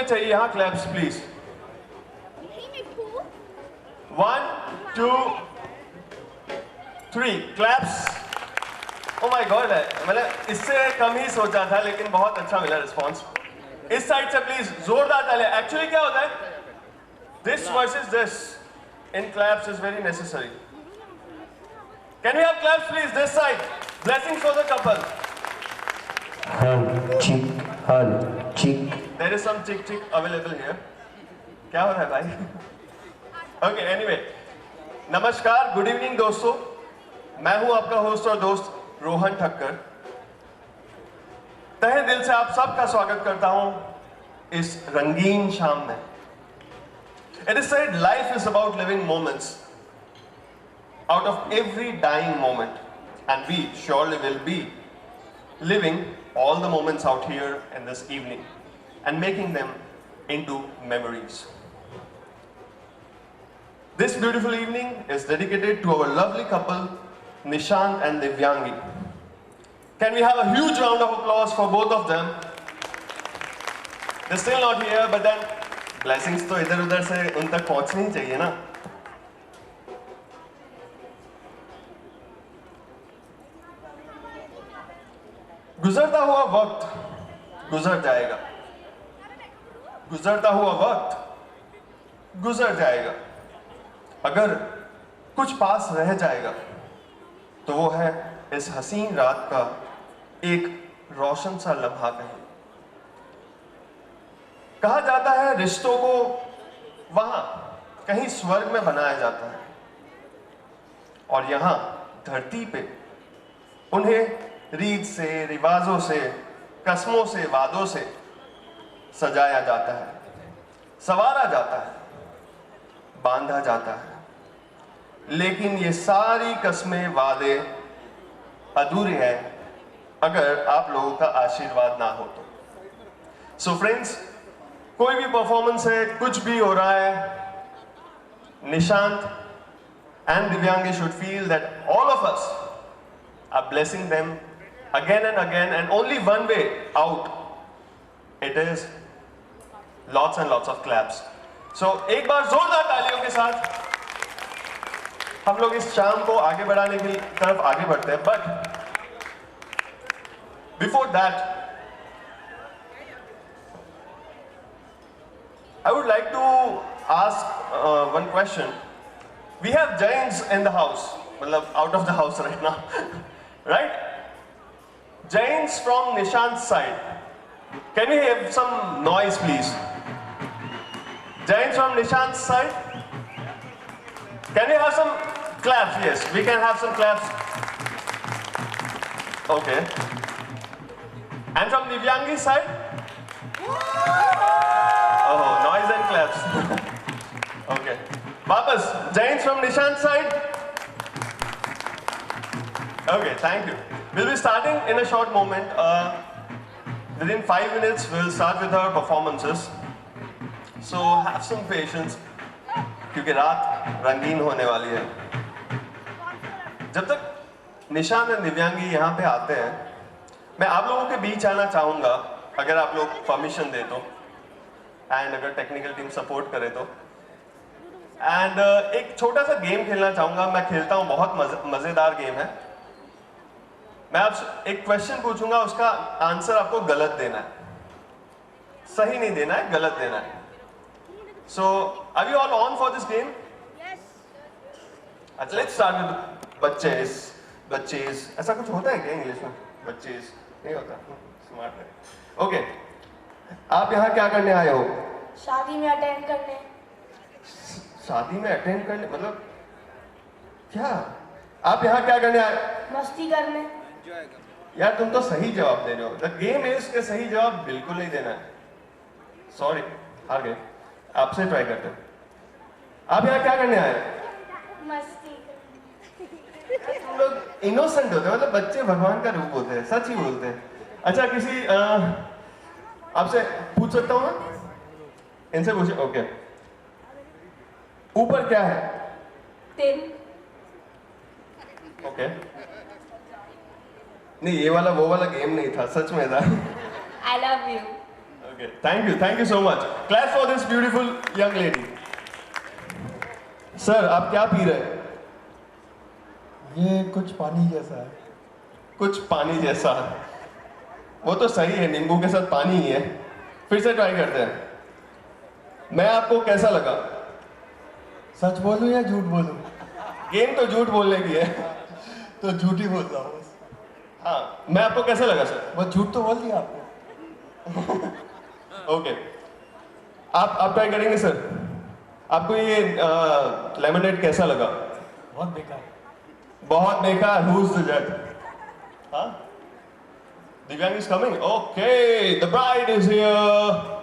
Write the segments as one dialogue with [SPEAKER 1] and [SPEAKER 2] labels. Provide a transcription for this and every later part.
[SPEAKER 1] मुझे चाहिए यहाँ claps please. 1 2 3 claps. Oh my God, मैंने इससे कम ही सोचा था लेकिन बहुत अच्छा मिला रिस्पॉन्स। इस साइड से प्लीज जोरदार ताली। एक्चुअली क्या होता है, this versus this in claps is very necessary. Can we have claps please this side? Blessings for the couple.
[SPEAKER 2] हल चिक।
[SPEAKER 1] देयर इज सम चिक अवेलेबल हियर। क्या हो रहा है भाई? ओके एनीवे, नमस्कार, गुड इवनिंग दोस्तों। मैं हूं आपका होस्ट और दोस्त रोहन ठक्कर। तहे दिल से आप सबका स्वागत करता हूं इस रंगीन शाम में। It is said life is about living moments out of every dying moment, and we surely will be living all the moments out here in this evening and making them into memories. This beautiful evening is dedicated to our lovely couple Nishant and Divyangi. Can we have a huge round of applause for both of them? They're still not here, but then blessings तो इधर उधर से उन तक पहुंचनी ही चाहिए ना। गुजरता हुआ वक्त गुजर जाएगा, गुजरता हुआ वक्त गुजर जाएगा। अगर कुछ पास रह जाएगा तो वो है इस हसीन रात का एक रोशन सा लम्हा। कहा जाता है रिश्तों को वहां कहीं स्वर्ग में बनाया जाता है और यहां धरती पे उन्हें रीत से, रिवाजों से, कस्मों से, वादों से सजाया जाता है, संवारा जाता है, बांधा जाता है। लेकिन ये सारी कस्में, वादे अधूरे हैं अगर आप लोगों का आशीर्वाद ना हो तो। सो फ्रेंड्स, कोई भी परफॉर्मेंस है, कुछ भी हो रहा है, Nishant and Divyangi should feel that all of us are blessing them again and only one way out. It is lots and lots of claps. So एक बार जोरदार तालियों के साथ हम लोग इस शाम को आगे बढ़ाने की तरफ आगे बढ़ते हैं। But before that, I would like to ask one question. We have Jains in the house, मतलब out of the house right now, right? Jains from Nishant's side. Can we have some noise, please? Jains from Nishant's side. Can we have some claps? Yes, we can have some claps. Okay. And from Divyangi's side? Oh, noise and claps. Okay. Vapas, Jains from Nishant's side? Okay, thank you. We'll be starting in a short moment. Within 5 minutes, we'll start with our performances. So have some patience, क्योंकि रात रंगीन होने वाली है। जब तक निशांत और दिव्यांगी यहाँ पे आते हैं, मैं आप लोगों के बीच आना चाहूँगा, अगर आप लोग परमिशन दे तो, एंड अगर टेक्निकल टीम सपोर्ट करे तो। एंड एक छोटा सा गेम खेलना चाहूँगा। मैं खेलता हूँ, बहुत मज़ेदार गेम है। मैं आपसे एक क्वेश्चन पूछूंगा, उसका आंसर आपको गलत देना है, सही नहीं देना है, गलत देना है। So are you all on for this game? अच्छा, लेट्स स्टार्ट विद बच्चेस। ऐसा कुछ होता है क्या इंग्लिश में? बच्चेस नहीं होता, स्मार्ट है। ओके, आप यहाँ क्या करने आए हो?
[SPEAKER 3] शादी में अटेंड करने।
[SPEAKER 1] शादी में अटेंड करने मतलब क्या? आप यहाँ क्या करने आए?
[SPEAKER 3] मस्ती करने।
[SPEAKER 1] यार तुम तो सही जवाब दे रहे हो। द गेम इज के सही जवाब बिल्कुल नहीं देना है। सॉरी, हार गए। आपसे ट्राई करते हैं। आप यहाँ क्या करने आए?
[SPEAKER 3] मस्ती करने।
[SPEAKER 1] तुम लोग इनोसेंट होते हैं, मतलब बच्चे भगवान का रूप होते हैं, सच ही बोलते हैं। अच्छा, किसी आपसे पूछ सकता हूँ मैं? इनसे पूछे। ओके, ऊपर क्या है?
[SPEAKER 3] तिल।
[SPEAKER 1] ओके, नहीं ये वाला वो वाला गेम नहीं था, सच में था।
[SPEAKER 3] I love you.
[SPEAKER 1] Okay, thank you so much. Clap for this beautiful young lady. Sir, आप क्या पी रहे हैं?
[SPEAKER 4] ये कुछ पानी जैसा है।
[SPEAKER 1] कुछ पानी जैसा। वो तो सही है, नींबू के साथ पानी ही है। फिर से ट्राई करते हैं। मैं आपको कैसा लगा?
[SPEAKER 4] सच बोलूं या झूठ बोलूं?
[SPEAKER 1] गेम तो झूठ बोलने की है।
[SPEAKER 4] तो झूठ ही बोल रहा हूँ बस।
[SPEAKER 1] हाँ, मैं आपको कैसा लगा सर?
[SPEAKER 4] बस झूठ तो बोल दिया आपको।
[SPEAKER 1] ओके, आप ट्राई करेंगे सर? आपको ये लेमनेड कैसा लगा?
[SPEAKER 4] बहुत बेकार।
[SPEAKER 1] बहुत बेकार। Who's the judge? हाँ? Divyang is coming. Okay, the bride is here.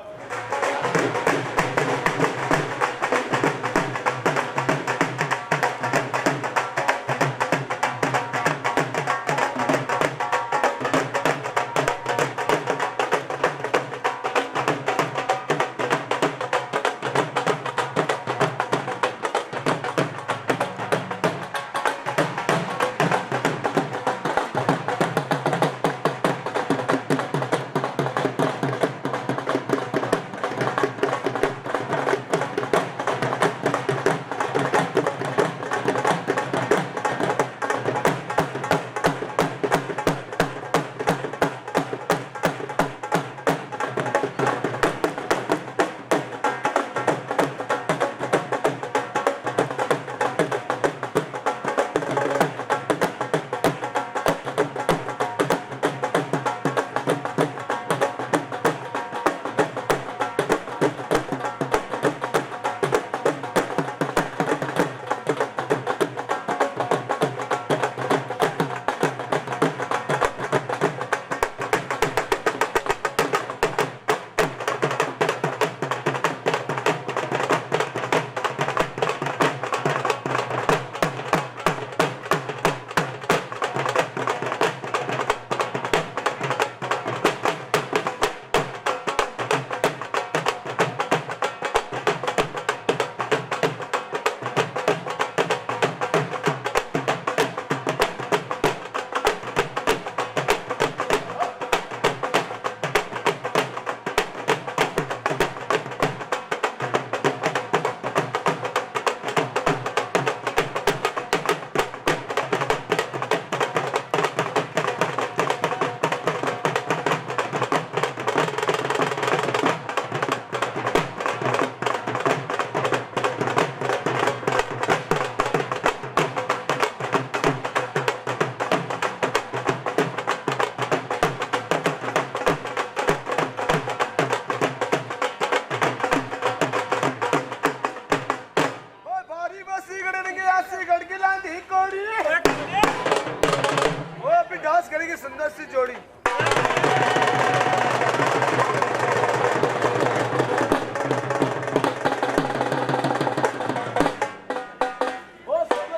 [SPEAKER 5] सुंदर सी जोड़ी।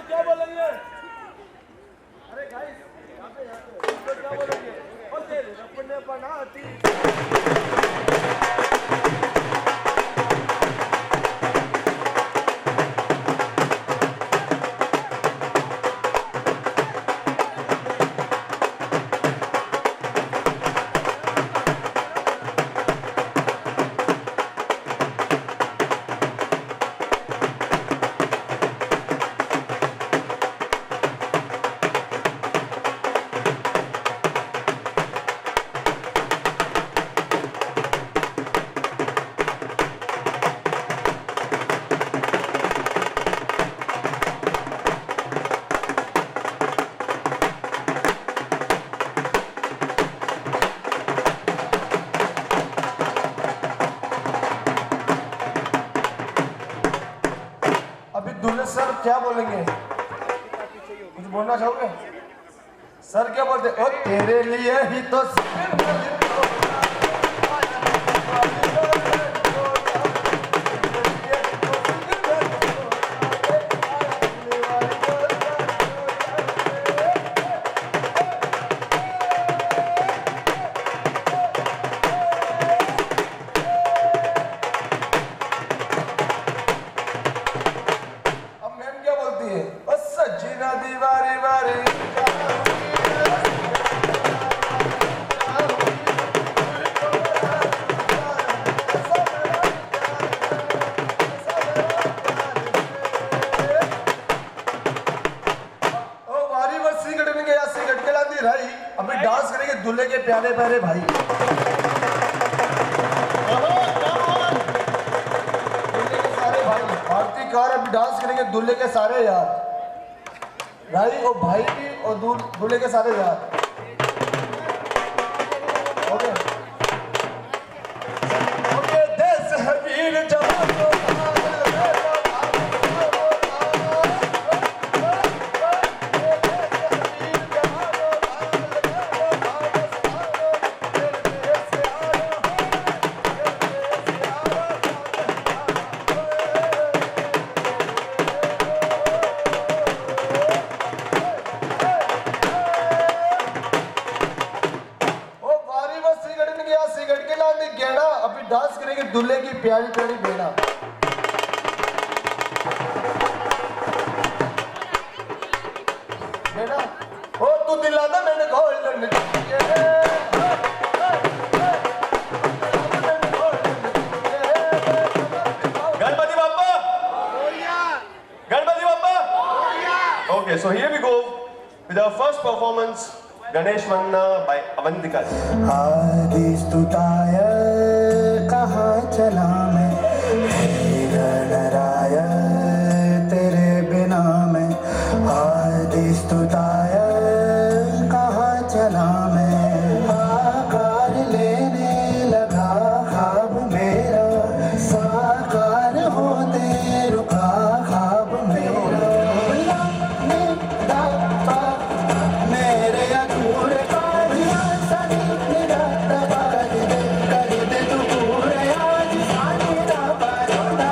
[SPEAKER 5] क्या बोलेंगे? अरे गाइस, यहाँ पे क्या बोलेंगे? और तेरे अपने बनाती
[SPEAKER 4] सर क्या बोलेंगे? कुछ बोलना चाहोगे? सर क्या बोलते? ओ तेरे लिए ही तो दूल्हे के प्यारे प्यारे भाई। दूल्हे के सारे भाई, भारती कार अभी डांस करेंगे दूल्हे के सारे यार, भाई और भाई भी और दूल्हे के सारे यार। ओके ओके, देश है वीर जवान डांस करेंगे दूल्हे की प्यारी प्यारी बेड़ा। बेड़ा ओ तू दिलाना मैंने golden
[SPEAKER 1] Ganpati Bappa, Ganpati Bappa. Okay, so here we go with our first performance, Ganesh Vanna by Avantika.
[SPEAKER 2] आदिस्तुताय कहाँ चला मैं, हे गणराय तेरे बिना मैं। आदिस्तुताय कहाँ चला मैं, आकार लेने लगा ख्वाब मेरा, साकार होते रुका ख्वाब मेरा। मेरे अधूरे कार्य सनी निरंतर कर दे तू पूरे आज सानी दा बारोदा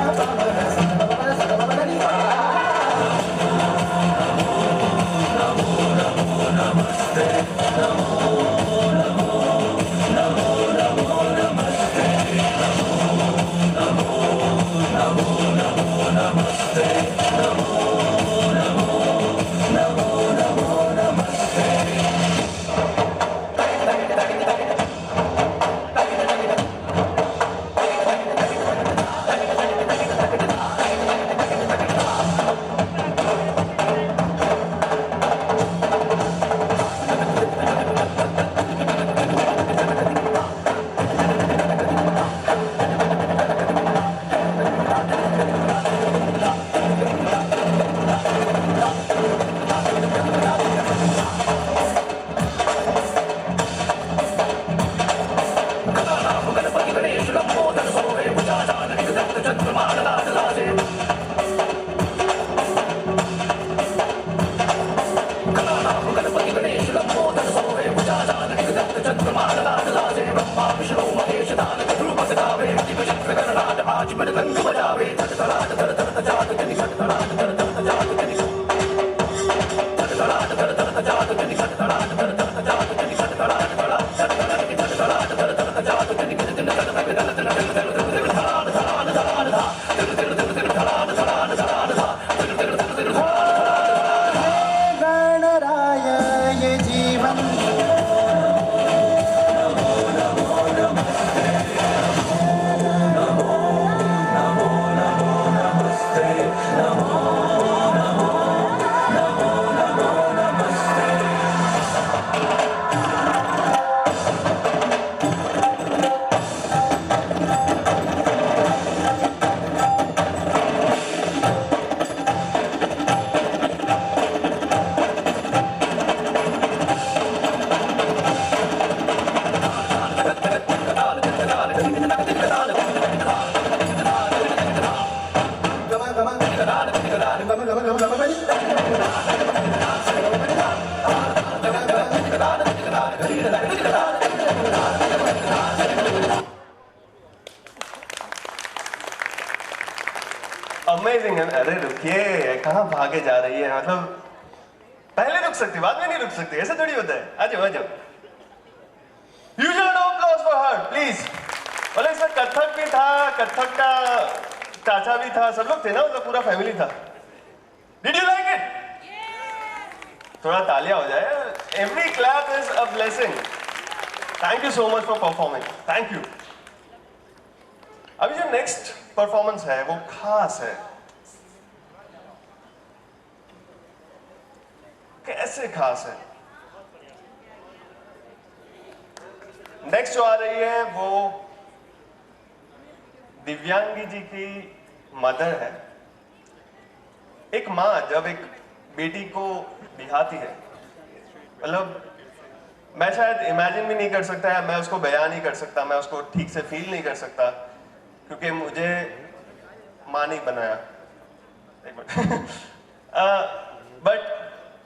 [SPEAKER 1] अमेजिंग है। अरे रुकिए, कहाँ भागे जा रही है? मतलब पहले रुक सकती, बाद में नहीं रुक सकती, ऐसा थोड़ी होता है। आ जाओ आ जाओ। Huge round of applause for her, please. और इसमें कथक भी था, कथक का चाचा भी था, सब लोग थे ना, मतलब पूरा फैमिली था। Did you like it? थोड़ा तालियां हो जाए। Every clap is a blessing. Thank you so much for performing. Thank you. अभी जो नेक्स्ट परफॉर्मेंस है वो खास है। कैसे खास है? नेक्स्ट जो आ रही है वो दिव्यांगी जी की मदर है। एक माँ जब एक बेटी को बिहाती है, मतलब मैं शायद इमेजिन भी नहीं कर सकता है, मैं उसको बयान नहीं कर सकता, मैं उसको ठीक से फील नहीं कर सकता, क्योंकि मुझे माँ नहीं बनाया। बट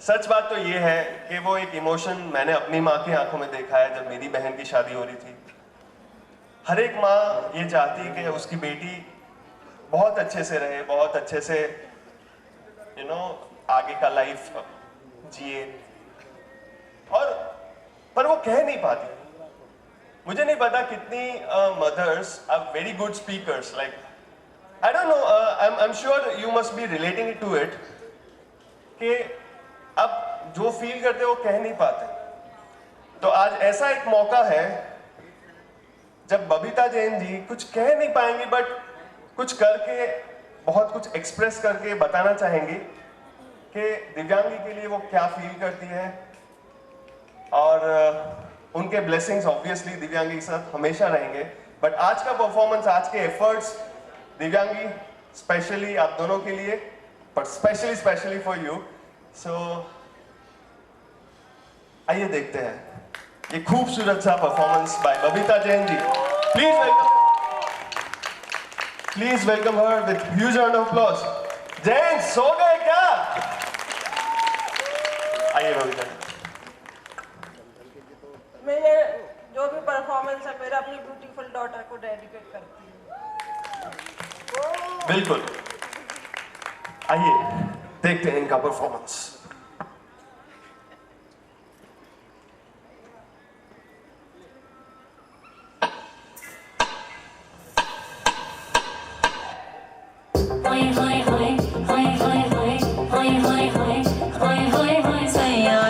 [SPEAKER 1] सच बात तो ये है कि वो एक इमोशन मैंने अपनी माँ की आंखों में देखा है जब मेरी बहन की शादी हो रही थी। हर एक माँ ये चाहती है कि उसकी बेटी बहुत अच्छे से रहे, बहुत अच्छे से आगे का लाइफ जिए, और पर वो कह नहीं पाती। मुझे नहीं पता कितनी mothers are very good speakers, like I don't know, I am sure you must be relating to it, कि अब जो फील करते वो कह नहीं पाते। तो आज ऐसा एक मौका है जब बबीता जैन जी कुछ कह नहीं पाएंगी, बट कुछ करके, बहुत कुछ एक्सप्रेस करके बताना चाहेंगी कि दिव्यांगी के लिए वो क्या फील करती है, और उनके ब्लेसिंग्स ऑब्वियसली दिव्यांगी के साथ हमेशा रहेंगे। बट आज का परफॉर्मेंस, आज के एफर्ट्स दिव्यांगी स्पेशली आप दोनों के लिए, but specially for you. So आइए देखते हैं ये खूबसूरत सा performance by Babita Jain ji. Please welcome her with huge round of applause. Jain सो गए क्या? आइए बबीता जी।
[SPEAKER 6] मेरे जो भी परफॉर्मेंस है मेरा अपनी ब्यूटीफुल डॉटर को डेडिकेट करती हूँ।
[SPEAKER 1] बिल्कुल, आइए देखते हैं इनका परफॉर्मेंस।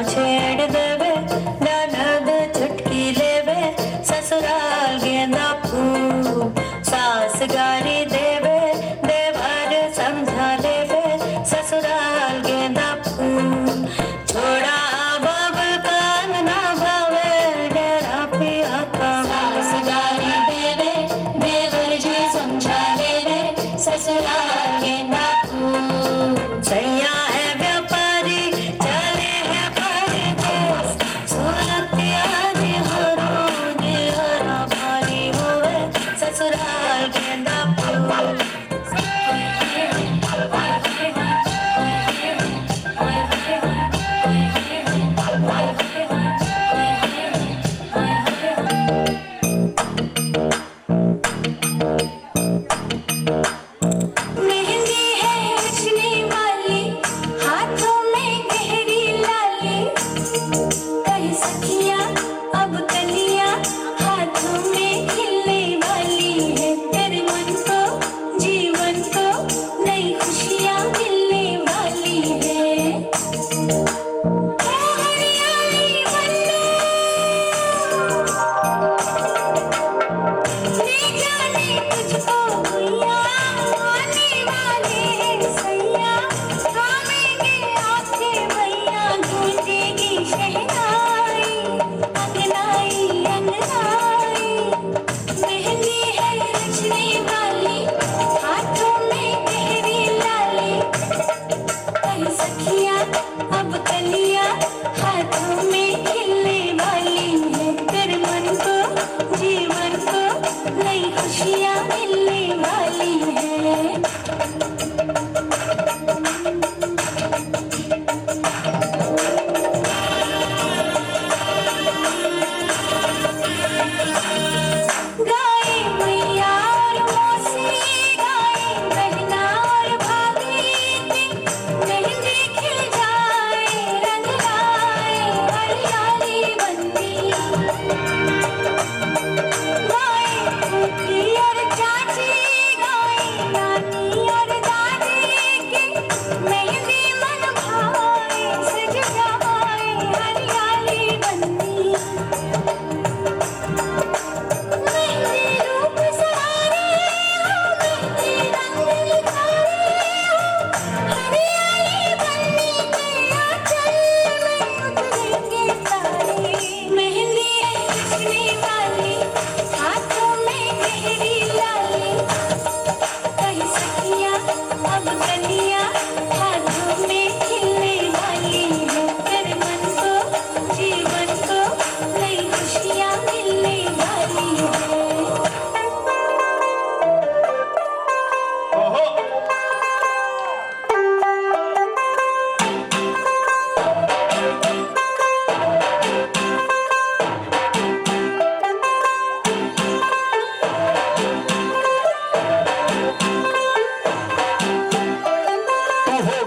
[SPEAKER 7] छेड़ देवे ननद चुटकी लेवे, ससुराल गेंदा फूल सास गारी देवे, देवर समझा लेवे, ससुराल गेंदा फूल।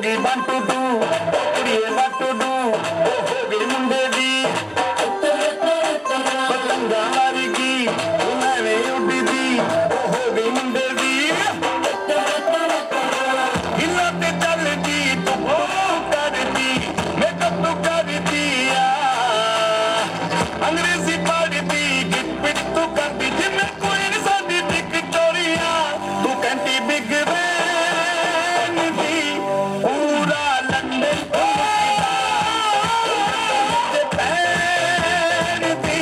[SPEAKER 2] गई 1 to 2 कुड़िए 1 to 2 हो गई मुंडे दी पतंगा मारेगी मैं उड़ी दी हो गई मुंडे दी हिलाते चलती तू ओ करती मैं कब तू करती अंग्रेजी पढ़ती गिट पिट तू करती जिम्मे कोई सादी विक्टोरिया तू कहती बिग बैन थी पूरा लंदन थी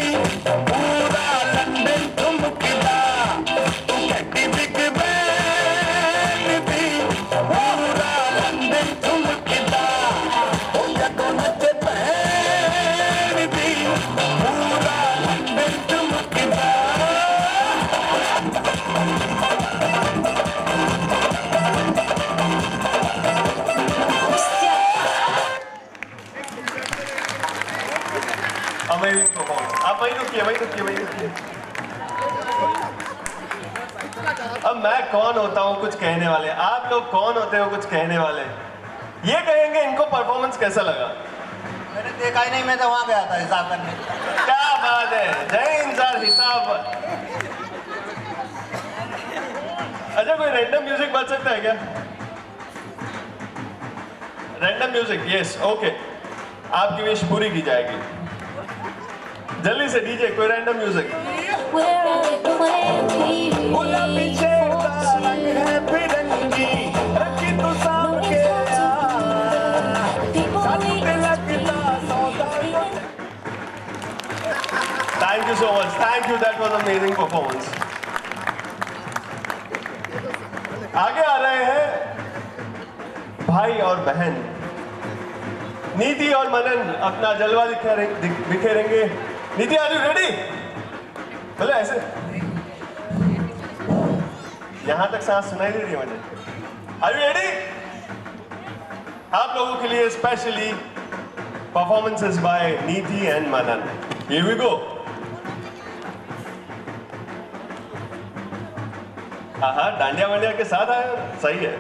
[SPEAKER 2] पूरा लंदन चमकदा तू कहती बिग बैन थी पूरा लंदन चमकदा ओ जगो नचे पहन थी पूरा लंदन चमकदा
[SPEAKER 1] अमेजिंग परफॉर्मेंस। आप वहीं रुकिए। अब मैं कौन होता हूँ कुछ कहने वाले, आप लोग कौन होते हो कुछ कहने वाले। ये कहेंगे इनको परफॉर्मेंस कैसा लगा।
[SPEAKER 4] मैंने देखा ही नहीं, मैं तो वहां गया था हिसाब करने।
[SPEAKER 1] क्या बात है, जय हिंद सर। हिसाब अच्छा, कोई रैंडम म्यूजिक बज सकता है क्या? Random music, yes, okay. आपकी विश पूरी की जाएगी। जल्दी से डीजे, कोई रैंडम म्यूजिक।
[SPEAKER 2] गुलाबी शेर का रंग है फिरंगी रखी तू साम के सानू ते लगदा सौदा
[SPEAKER 1] thank you so much, thank you, that was amazing performance. आगे आ रहे हैं भाई और बहन। नीति और मनन अपना जलवा दिखेरेंगे। नीति, आर यू रेडी? बोले ऐसे, यहां तक सांस सुनाई दे रही है मुझे। Are you ready? आप लोगों के लिए specially performances by Niti and Manan. Here we go. हाँ, डांडिया वांडिया के साथ आए, सही है।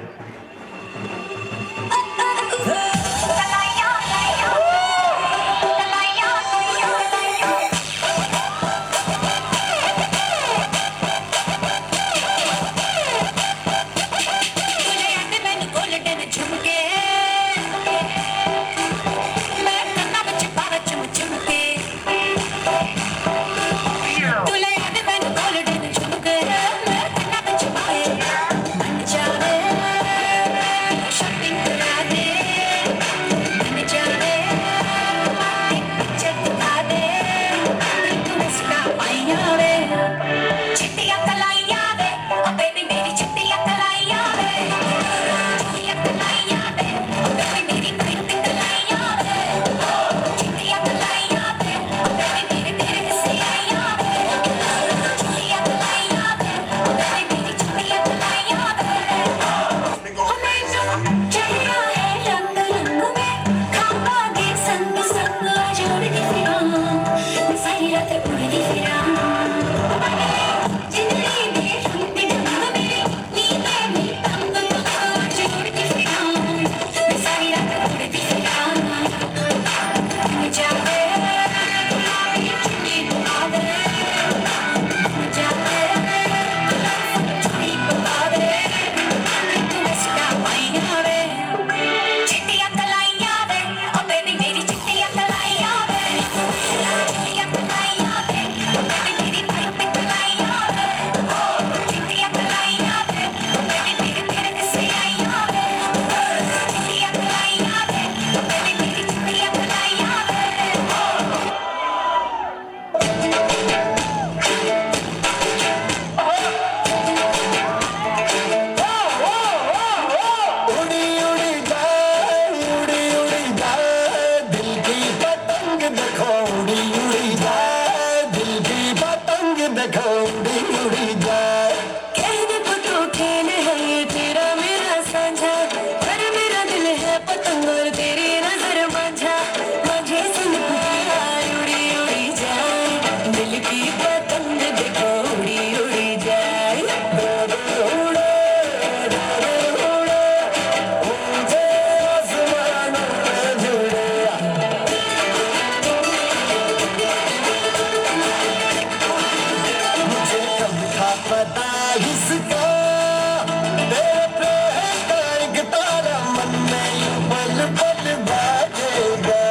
[SPEAKER 2] पल भागेगा।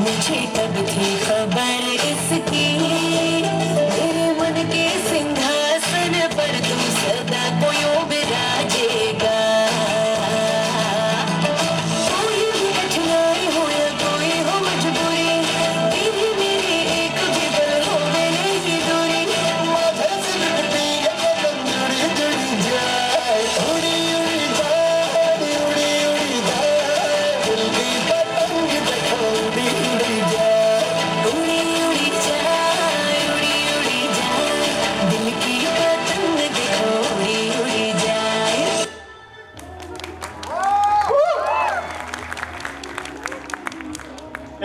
[SPEAKER 7] मुझे कब थी खबर इसकी, मेरे मन के सिंहासन पर तुम सदा कोई विराजेगा। कोई भी कठिनाई हो या कोई हो मजबूरी, तेरी मेरी एक भी पल हो नहीं दूरी।
[SPEAKER 2] माथे से लिपटी है जुड़ी जुड़ी जाए, उड़ी उड़ी जाए, उड़ी उड़ी जाए, दिल की पतंग देखो उड़ी उड़ी जाए।
[SPEAKER 7] उड़ी उड़ी जाए, उड़ी उड़ी जाए, दिल की पतंग देखो उड़ी उड़ी जाए।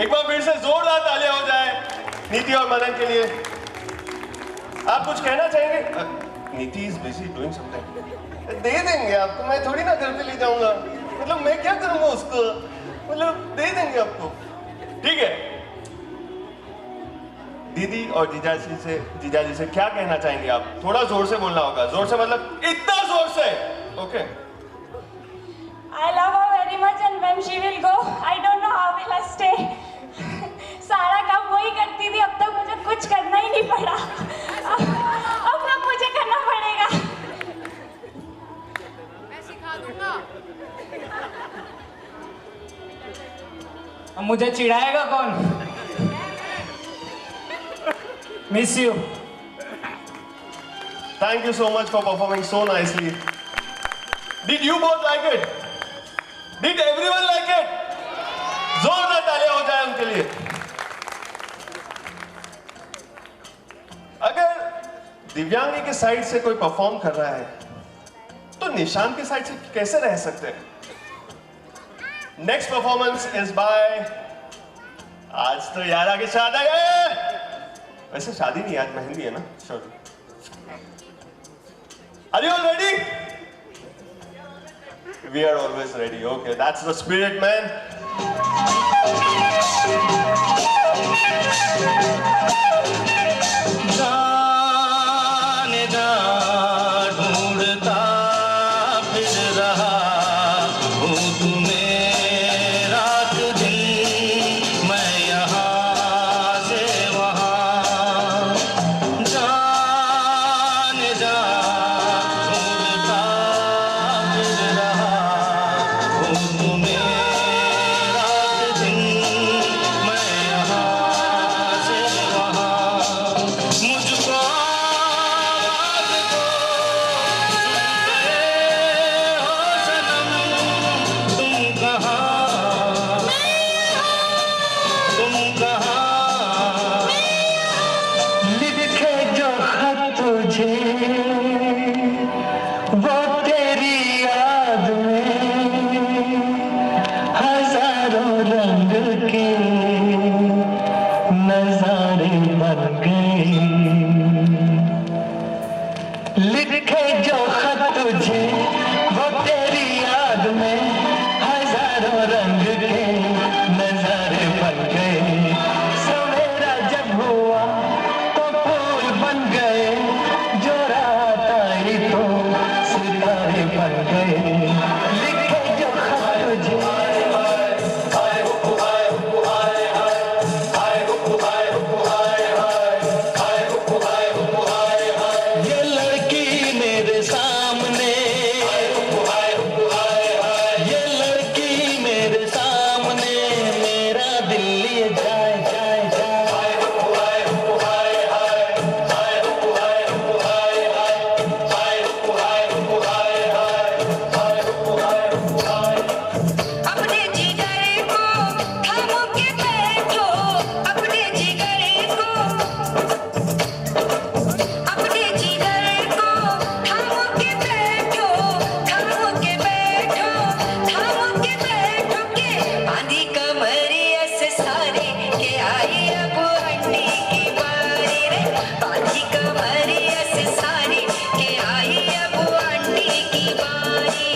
[SPEAKER 1] एक बार फिर से जोरदार तालियां हो जाए नीति और मदन के लिए। आप कुछ कहना चाहेंगे? नीति इज बिजी डूइंग समथिंग। दे देंगे आपको, मैं थोड़ी ना घर पे ले जाऊंगा। मतलब मैं क्या करूंगा उसको, मतलब दे देंगे आपको, ठीक है। दीदी और जीजाजी से क्या कहना चाहेंगे आप? थोड़ा जोर से बोलना होगा। जोर से मतलब इतना जोर से, okay.
[SPEAKER 3] I love her very much and when she will go, I don't know how will I stay. सारा काम वही करती थी, अब तक मुझे कुछ करना ही नहीं पड़ा। अब ना मुझे करना पड़ेगा।
[SPEAKER 8] मैं सिखा दूंगा।
[SPEAKER 9] अब मुझे चिढ़ाएगा कौन? Miss you.
[SPEAKER 1] Thank you so much for performing so nicely. Did you both like it? Did everyone like it? जोरदार तालियां हो जाए उनके लिए। अगर दिव्यांगी के साइड से कोई परफॉर्म कर रहा है तो निशान के साइड से कैसे रह सकते हैं? नेक्स्ट परफॉर्मेंस इज बाय, आज तो यारा की शादी है। वैसे शादी नहीं, आज मेहंदी है ना। Sure. Are you all ready? We are always ready. Okay, that's the spirit, man.
[SPEAKER 2] जाने जा ढूंढता फिर रहा हूँ तुम्हें रात दिन, मैं यहाँ से वहाँ। जाने जा ढूंढता फिर रहा हूँ तुम्हें रात दिन, मैं यहाँ से वहाँ। मुझको आवाज़ दो, सुनते हो सनम, तुम कहाँ, तुम कहाँ। लिखे जो खत तुझे वो तेरी याद में हजारों रंग के नजारे बन गए। लिखे जो खत तुझे वो तेरी याद में हजारों रंग के नजारे बन गए। सवेरा जब हुआ तो फूल बन गए, जो रात आई तो सितारे बन गए। लिखे जो खत तुझे ये लड़की मेरे सामने, ये लड़की मेरे सामने, मेरा दिल लिए जाए जाए जाए।
[SPEAKER 7] अपने जिगर को थामो के बैठो, अपने जिगर को, अपने जिगर को थामो के बैठो, थामो के बैठो, थामो के बैठो के बांधी कमरिया से सारे के आई अब अंडी की बारी रे। बांधी कमरिया से सारे के आई अब अंडी की बारी।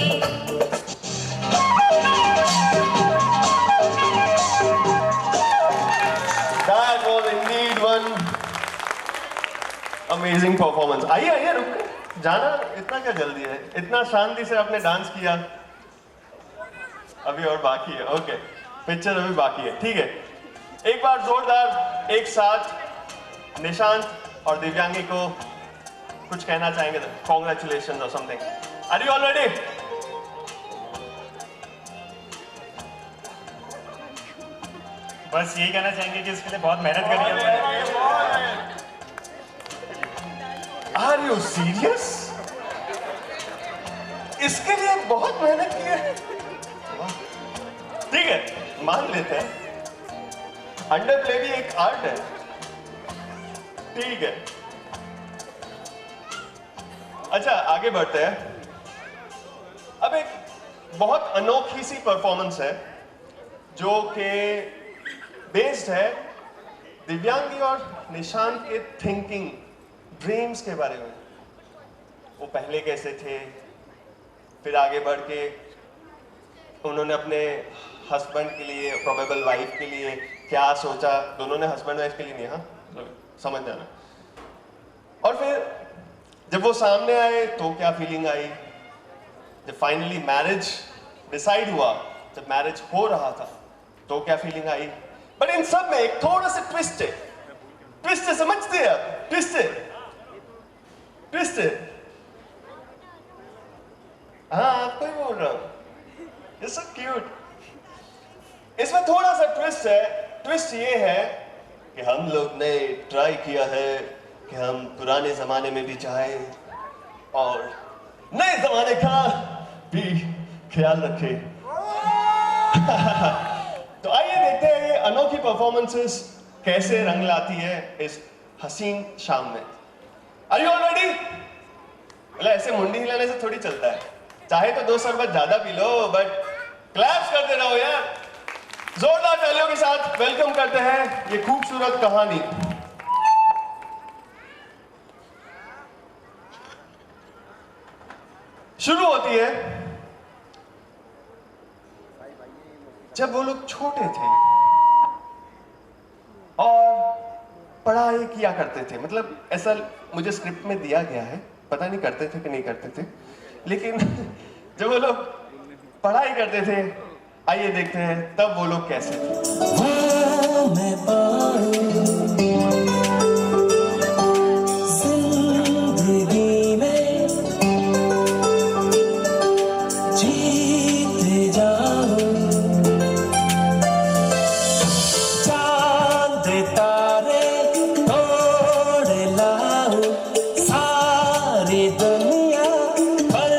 [SPEAKER 1] That was indeed one amazing performance. आइए आइए, रुक जाना, इतना क्या जल्दी है? इतना शांति से आपने डांस किया। अभी और बाकी है, ओके पिक्चर अभी बाकी है, ठीक है। एक बार जोरदार एक साथ निशांत और दिव्यांगी को कुछ कहना चाहेंगे तो कॉन्ग्रेचुलेशन और something. Are you all ready?
[SPEAKER 9] बस यही कहना चाहेंगे कि इसके लिए बहुत मेहनत करी है।
[SPEAKER 1] Are you serious? इसके लिए बहुत मेहनत की है। ठीक है, मान लेते हैं, अंडर प्ले भी एक आर्ट है, ठीक है। अच्छा आगे बढ़ते हैं। अब एक बहुत अनोखी सी परफॉर्मेंस है जो कि बेस्ड है दिव्यांगी और निशांत के थिंकिंग ड्रीम्स के बारे में। वो पहले कैसे थे, फिर आगे बढ़ के उन्होंने अपने हस्बैंड के लिए, प्रोबेबल वाइफ के लिए क्या सोचा। दोनों ने हस्बैंड वाइफ के लिए नहीं, हाँ समझ जाना। और फिर जब वो सामने आए तो क्या फीलिंग आई, जब फाइनली मैरिज डिसाइड हुआ, जब मैरिज हो रहा था तो क्या फीलिंग आई। बट इन सब में एक थोड़ा सा ट्विस्ट है। ट्विस्ट है, समझते हैं आप? ट्विस्ट है, ट्विस्ट है। हाँ आपको ही बोल रहा हूं, इट्स सो क्यूट। इसमें थोड़ा सा ट्विस्ट है। ट्विस्ट ये है कि हम लोग ने ट्राई किया है कि हम पुराने जमाने में भी जाएं और नए जमाने का भी ख्याल रखें। तो आइए देखते हैं ये अनोखी परफॉर्मेंसेस कैसे रंग लाती है इस हसीन शाम में। Are you all ready? मतलब ऐसे मुंडी हिलाने से थोड़ी चलता है, चाहे तो 2 शरबत ज्यादा पी लो, बट क्लैप्स करते रहो यार। जोरदार तालियों के साथ वेलकम करते हैं ये खूबसूरत कहानी। शुरू होती है जब वो लोग छोटे थे और पढ़ाई किया करते थे। मतलब ऐसा मुझे स्क्रिप्ट में दिया गया है, पता नहीं करते थे कि नहीं करते थे, लेकिन जब वो लोग पढ़ाई करते थे, आइए देखते हैं तब वो लोग कैसे
[SPEAKER 2] जिंदगी में जीते जाओ, चांद तारे तोड़ लाओ, सारी दुनिया पर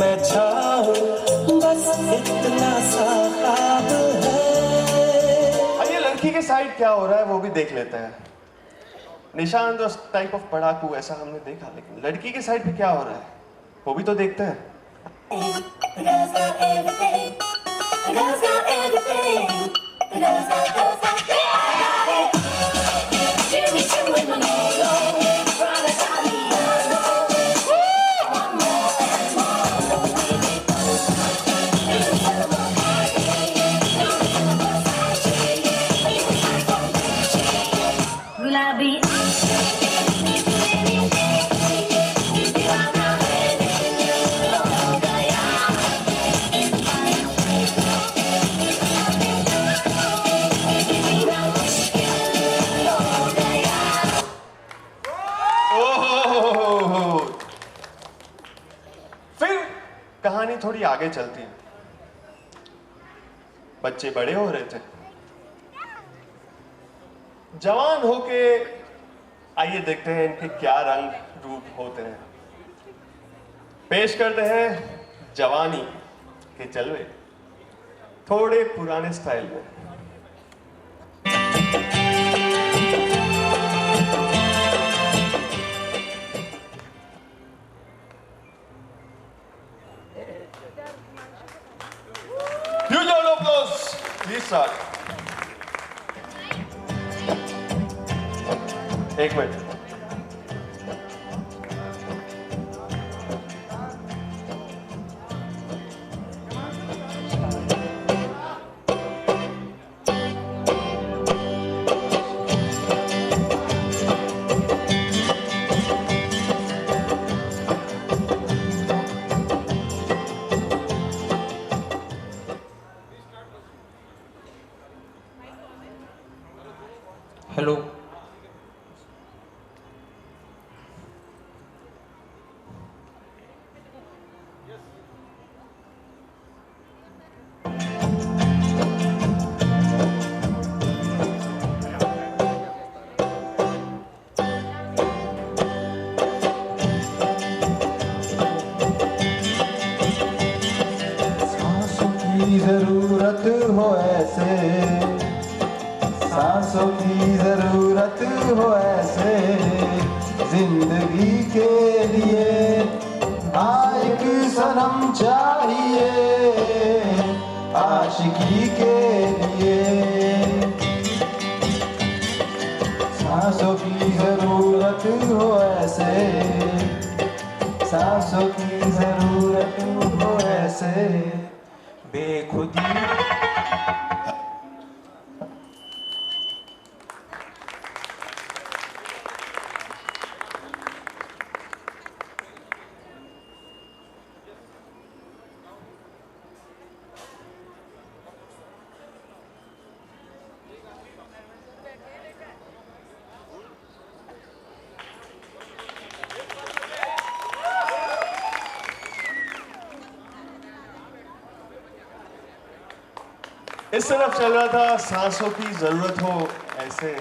[SPEAKER 2] मैं छाओ, बस इतना सा ख्वाब है।
[SPEAKER 1] आइए लड़की के साइड क्या हो रहा है वो भी देख लेते हैं। निशांत उस टाइप ऑफ पढ़ाकू ऐसा हमने देखा, लेकिन लड़की के साइड पे क्या हो रहा है वो भी तो देखते हैं।
[SPEAKER 3] गुलाबी
[SPEAKER 1] ओह, फिर कहानी थोड़ी आगे चलती है। बच्चे बड़े हो रहे थे, जवान होके आइए देखते हैं इनके क्या रंग रूप होते हैं। पेश करते हैं जवानी के जलवे थोड़े पुराने स्टाइल में। Huge round of applause. Please start. एक मिनट।
[SPEAKER 8] हेलो।
[SPEAKER 2] सांसों की जरूरत हो ऐसे, सांसों की जरूरत हो ऐसे, जिंदगी के लिए एक सनम चाहिए, आशिकी के लिए। सांसों की जरूरत हो ऐसे, सांसों की जरूरत हो ऐसे, बेखुदी।
[SPEAKER 1] इस तरफ चल रहा था सांसों की जरूरत हो ऐसे,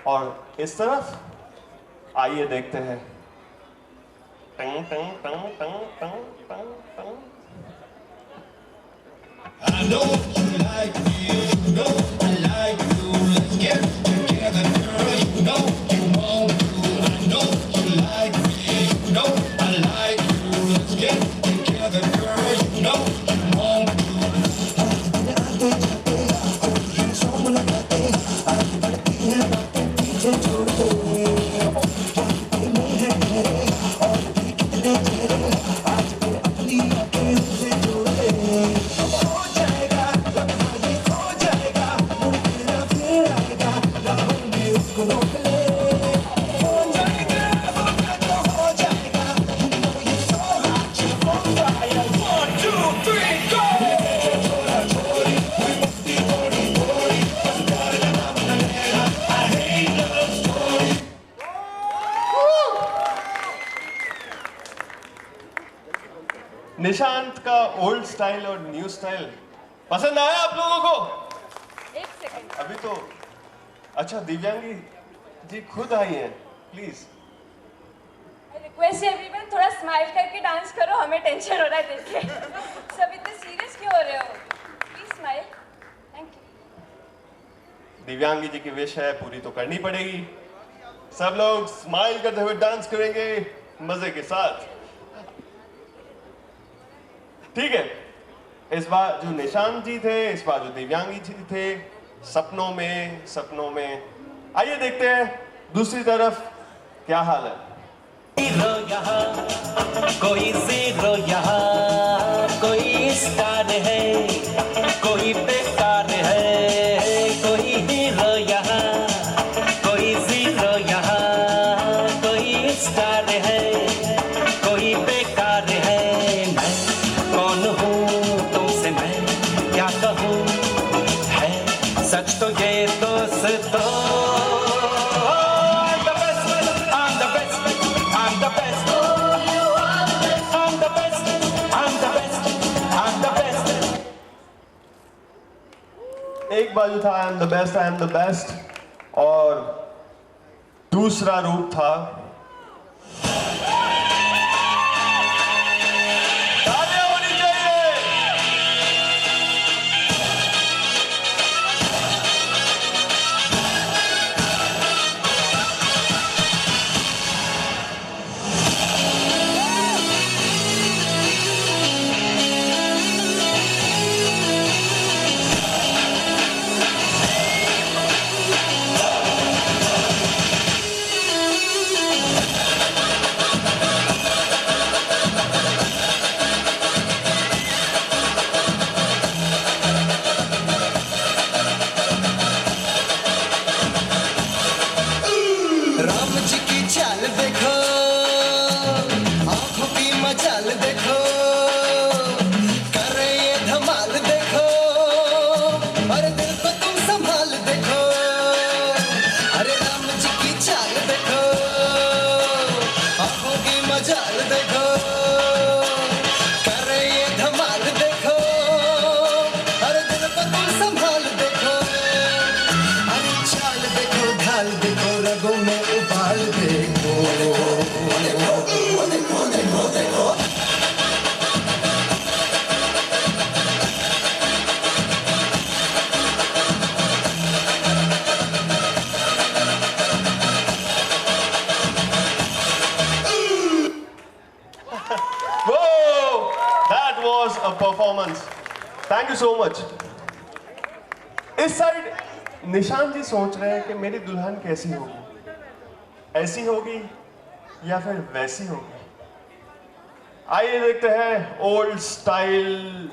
[SPEAKER 1] और इस तरफ आइए देखते हैं। टंग टंग टंग टंग टंग टंग टंग।
[SPEAKER 10] I know you like me, you know I like you. Let's get together, girl. You know you want to. I know you like me, you know I like you. Let's get together, girl. You know you want to.
[SPEAKER 1] Nishant का old style और new style पसंद आया आप लोगों को?
[SPEAKER 3] एक second.
[SPEAKER 1] अभी तो अच्छा, दिव्यांगी जी खुद आई हैं, प्लीज।
[SPEAKER 3] आई रिक्वेस्ट एवरीवन, थोड़ा स्माइल करके डांस करो, हमें टेंशन हो रहा है देख के। सब इतने सीरियस क्यों हो रहे हो? Please smile. Thank you.
[SPEAKER 1] Divyangi ji की विश है, पूरी तो करनी पड़ेगी। सब लोग स्माइल करते हुए डांस करेंगे मजे के साथ, ठीक है? इस बार जो निशांत जी थे, इस बार जो दिव्यांगी जी थे, सपनों में सपनों में। आइए देखते हैं दूसरी तरफ क्या हाल है।
[SPEAKER 2] हीरो यहाँ, कोई जीरो यहाँ, कोई स्टार है, कोई बेकार है, कोई हीरो यहाँ, कोई जीरो यहाँ, कोई स्टार है, कोई बेकार है। मैं कौन हूँ तुमसे मैं क्या कहूँ, है सच तो ये दोस्तों।
[SPEAKER 1] एक बाजू था आई एम द बेस्ट, और दूसरा रूप था तालियां होनी चाहिए। was a performance. Thank you so much. इस साइड निशान जी सोच रहे हैं कि मेरी दुल्हन कैसी होगी, ऐसी होगी या फिर वैसी होगी। आइए देखते हैं ओल्ड स्टाइल।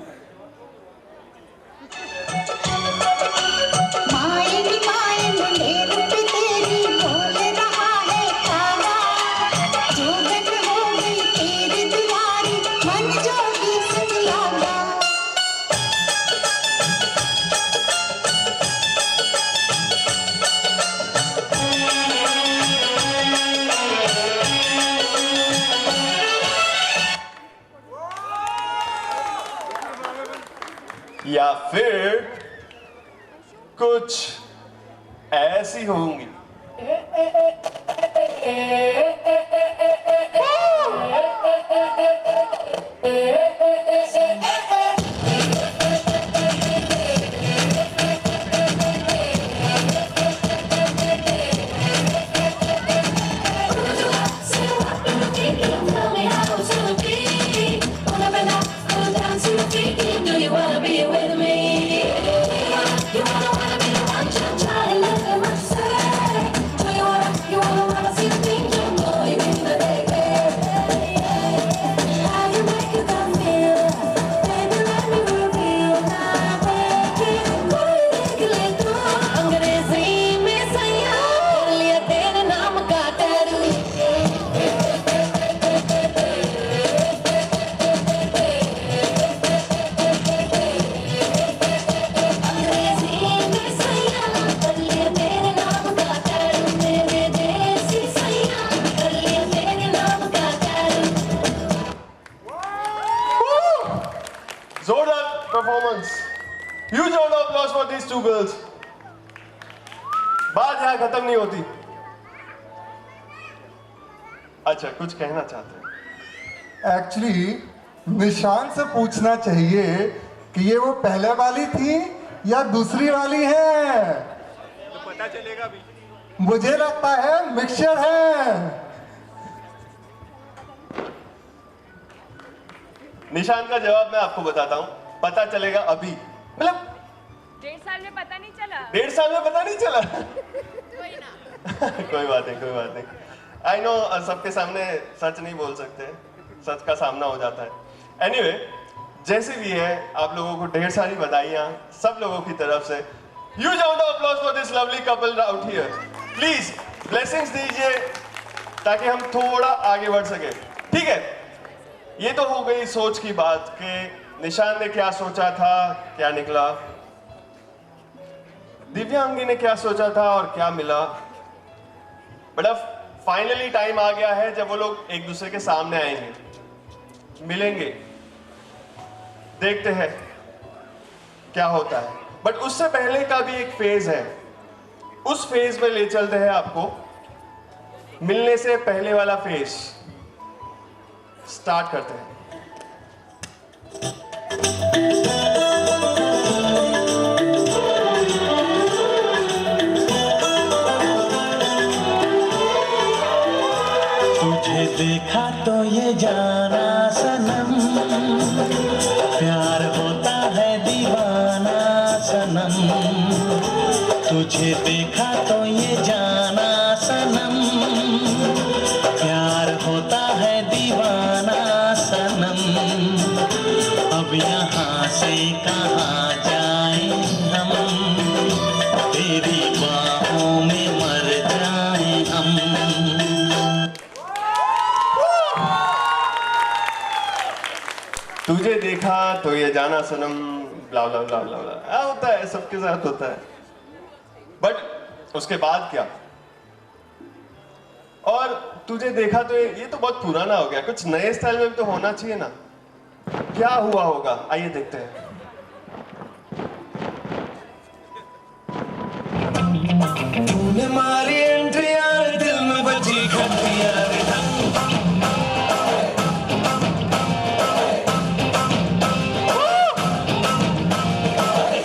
[SPEAKER 1] या फिर कुछ ऐसी होंगी। Performance. Huge round of applause for these two girls. बात यहाँ खत्म नहीं होती। अच्छा, कुछ कहना चाहते हैं?
[SPEAKER 4] एक्चुअली निशान से पूछना चाहिए कि ये वो पहले वाली थी या दूसरी वाली है।
[SPEAKER 9] तो पता चलेगा भी।
[SPEAKER 4] मुझे लगता है मिक्सचर है।
[SPEAKER 1] निशान का जवाब मैं आपको बताता हूँ, पता चलेगा अभी, मतलब
[SPEAKER 3] 1.5 साल में पता नहीं चला।
[SPEAKER 1] 1.5 साल में पता नहीं चला।
[SPEAKER 3] कोई ना।
[SPEAKER 1] कोई बात नहीं, कोई बात नहीं। आई नो सबके सामने सच नहीं बोल सकते, सच का सामना हो जाता है। एनीवे, जैसे भी है, आप लोगों को ढेर सारी बधाइयाँ सब लोगों की तरफ से। Huge round of applause for this lovely couple out here. Please blessings दीजिए ताकि हम थोड़ा आगे बढ़ सके। ठीक है, ये तो हो गई सोच की बात कि निशान ने क्या सोचा था, क्या निकला, दिव्यांगी ने क्या सोचा था और क्या मिला। बट अब फाइनली टाइम आ गया है जब वो लोग एक दूसरे के सामने आएंगे, मिलेंगे, देखते हैं क्या होता है। बट उससे पहले का भी एक फेज है, उस फेज में ले चलते हैं आपको। मिलने से पहले वाला फेज स्टार्ट करते हैं।
[SPEAKER 2] तुझे देखा तो ये जाना सनम, प्यार होता है दीवाना सनम। तुझे देखा तो ये जाना सनम, प्यार होता है दीवाना सनम। अब यहाँ से कहाँ जाएं हम, तेरी बाहों में मर जाएं हम।
[SPEAKER 1] तुझे देखा तो ये जाना सनम, ब्ला ब्ला ब्ला ब्ला ब्ला, होता है, सबके साथ होता है। बट उसके बाद क्या? और तुझे देखा तो ये तो बहुत पुराना हो गया, कुछ नए स्टाइल में भी तो होना चाहिए ना। क्या हुआ होगा, आइए देखते हैं।
[SPEAKER 2] तूने मारी एंट्री यार, दिल में बची घंटी यार।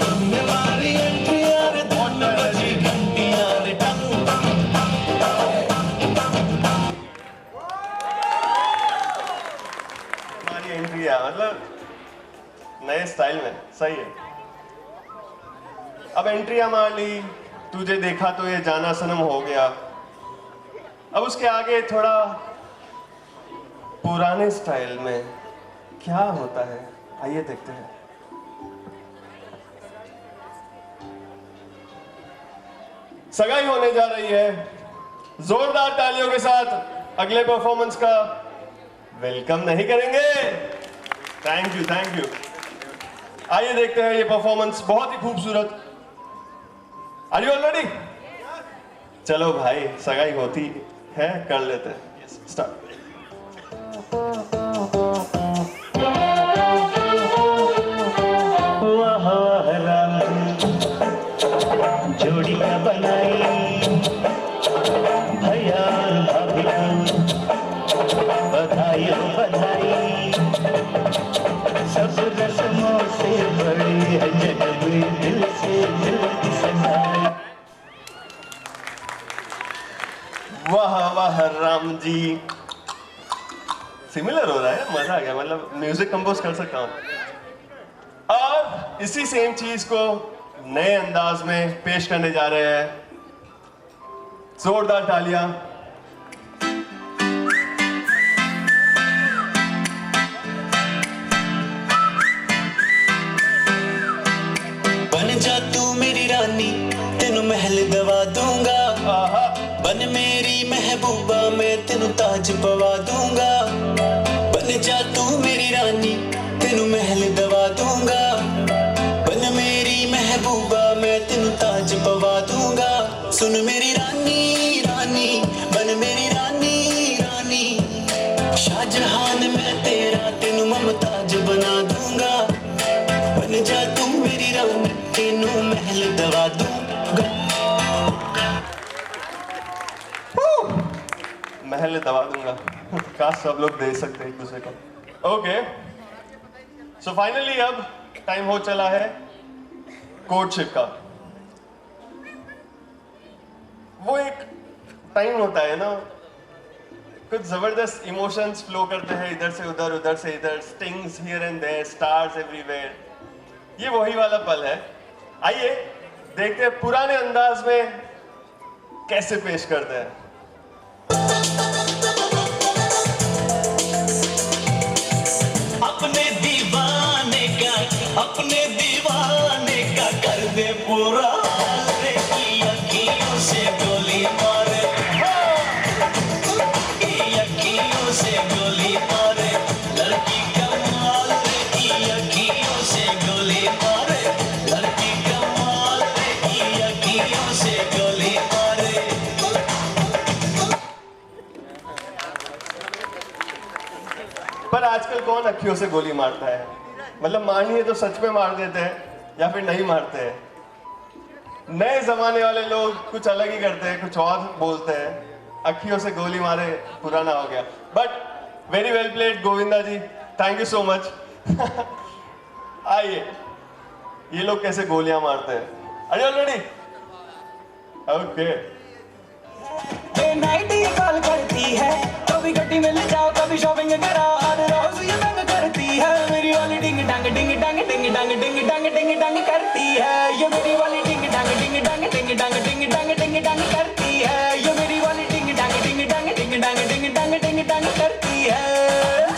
[SPEAKER 2] तूने मारी एंट्री यार, दिल में बची घंटी यार।
[SPEAKER 1] हमारी एंट्री है, मतलब नए स्टाइल में, सही है। अब एंट्रियां मार ली, तुझे देखा तो ये जाना सनम हो गया। अब उसके आगे थोड़ा पुराने स्टाइल में क्या होता है, आइए देखते हैं। सगाई होने जा रही है, जोरदार तालियों के साथ अगले परफॉर्मेंस का वेलकम नहीं करेंगे? Thank you, thank you. आइए देखते हैं ये परफॉर्मेंस, बहुत ही खूबसूरत। Are you all ready? चलो भाई, सगाई होती है, कर लेते हैं। स्टार्ट।
[SPEAKER 2] जोड़ियां बनाई भैया भाभी बधाई बधाई, सब रस्मों से बड़ी है जगवी दिल से दिल की सगाई।
[SPEAKER 1] वाह वाह राम जी, सिमिलर हो रहा है, मजा आ गया। मतलब म्यूजिक कंपोज कर सकता हूं। और इसी सेम चीज को नए अंदाज में पेश करने जा रहे हैं। जोरदार तालियां।
[SPEAKER 2] बन जा तू मेरी रानी, तेनू महल दवा दूंगा। बन मेरी महबूबा, मैं तेनू ताज पवा दूंगा। बन जा तू मेरी रानी, तेनू महल दवा दूंगा। बन मेरी महबूबा, मैं तेनू ताज पवा दूंगा। सुन मेरी रानी रानी, बन मेरी रानी रानी, शाहजहान मैं तेरा, तेनू ममताज बना दूंगा। बन जा तू मेरी रानी, तेनू महल दवा दूंगा।
[SPEAKER 1] महल दबा दूंगा। काश सब लोग दे सकते एक दूसरे को। ओके, सो फाइनली अब टाइम हो चला है कोर्टशिप का। वो एक टाइम होता है ना, कुछ जबरदस्त इमोशंस फ्लो करते हैं इधर से उधर, उधर से इधर, stings here and there, stars everywhere. ये वही वाला पल है। आइए देखते हैं पुराने अंदाज में कैसे पेश करते हैं।
[SPEAKER 2] अपने दीवाने का कर दे पूरा, रे की अखियों से गोली मारे, की अखियों से गोली मारे, लड़की कमाल रे की अखियों से गोली मारे, लड़की कमाल रे की अखियों से गोली मारे।
[SPEAKER 1] पर आजकल कौन अखियों से गोली मारता है? मतलब मारनी है तो सच में मार देते हैं या फिर नहीं मारते हैं। नए जमाने वाले लोग कुछ अलग ही करते हैं, कुछ और बोलते हैं। अखियों से गोली मारे पुराना हो गया। But very well played Govinda ji, thank you so much. आइए, ये लोग कैसे गोलियां मारते हैं। Are you all ready? Okay.
[SPEAKER 2] Night ये कॉल करती है, कभी गड्डी में ले जाओ, कभी शॉपिंग कराओ, हर रोज ये तंग करती है। मेरी वाली डिंग डांग डिंग डांग डिंग डांग डिंग डांग डिंग डांग करती है। ये मेरी वाली डिंग डांग डिंग डांग डिंग डांग डिंग डांग डिंग डांग करती है। ये मेरी वाली डिंग डांग डिंग डांग डिंग डांग डिंग डांग डिंग डांग करती है।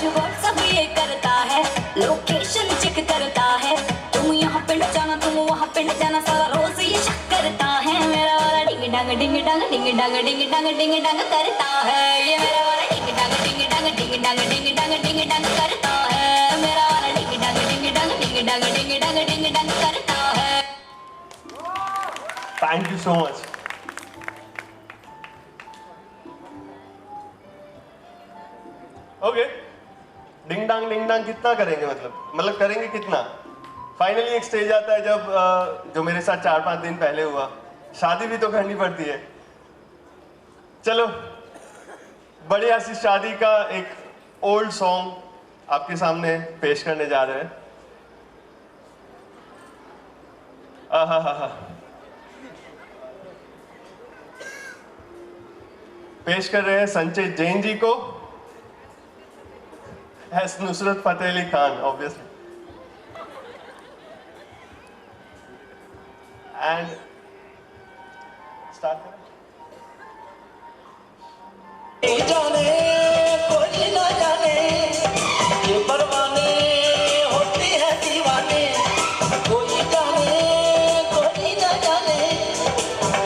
[SPEAKER 3] जो व्हाट्सएप ये करता है, लोकेशन चेक करता है, तुम यहाँ पे न जाना, तुम वहाँ पे न जाना, सारा रोज ये शक करता है। मेरा वाला डिंग डांग डिंग डांग डिंग डांग डिंग डांग डिंग डांग करता है। ये मेरा वाला डिंग डांग डिंग डांग डिंग डांग डिंग डांग डिंग डांग करता है। मेरा वाला डिंग डांग डिंग डांग डिंग डांग डिंग डांग डिंग डांग करता है।
[SPEAKER 1] Thank you so much. Okay, डिंग डांग कितना करेंगे? मतलब करेंगे कितना? फाइनली एक स्टेज आता है जब जो मेरे साथ 4-5 दिन पहले हुआ, शादी भी तो करनी पड़ती है। चलो, बढ़िया सी शादी का एक ओल्ड सॉन्ग आपके सामने पेश करने जा रहे हैं। पेश कर रहे हैं संजय जैन जी को S Nusrat Fateh Ali Khan, obviously. And start करें।
[SPEAKER 2] जाने कोई ना जाने ये परवाने होते हैं दीवाने, कोई जाने कोई ना जाने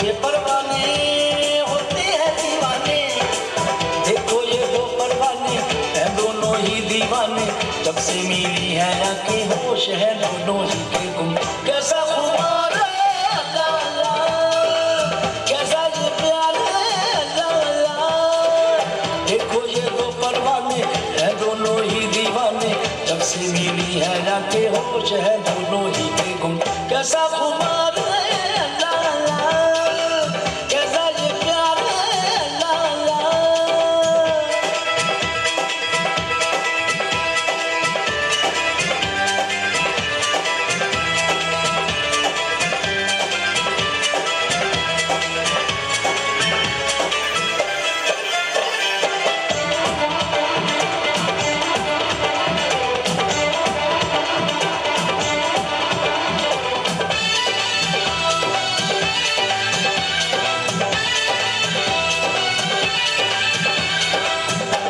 [SPEAKER 2] ये परवाने होते हैं दीवाने। देखो ये दो परवाने हैं दोनों ही दीवाने, जब से मिली है आंखें होश है दोनों ही के गुम। कैसा खुमार है अल्लाह अल्लाह, कैसा ये प्यार है अल्लाह अल्लाह। देखो ये दो परवाने हैं दोनों ही दीवाने, जब से मिली है आंखें होश है दोनों ही के गुम। कैसा खुमार है अल्लाह अल्लाह, कैसा ये प्यार है अल्लाह अल्लाह।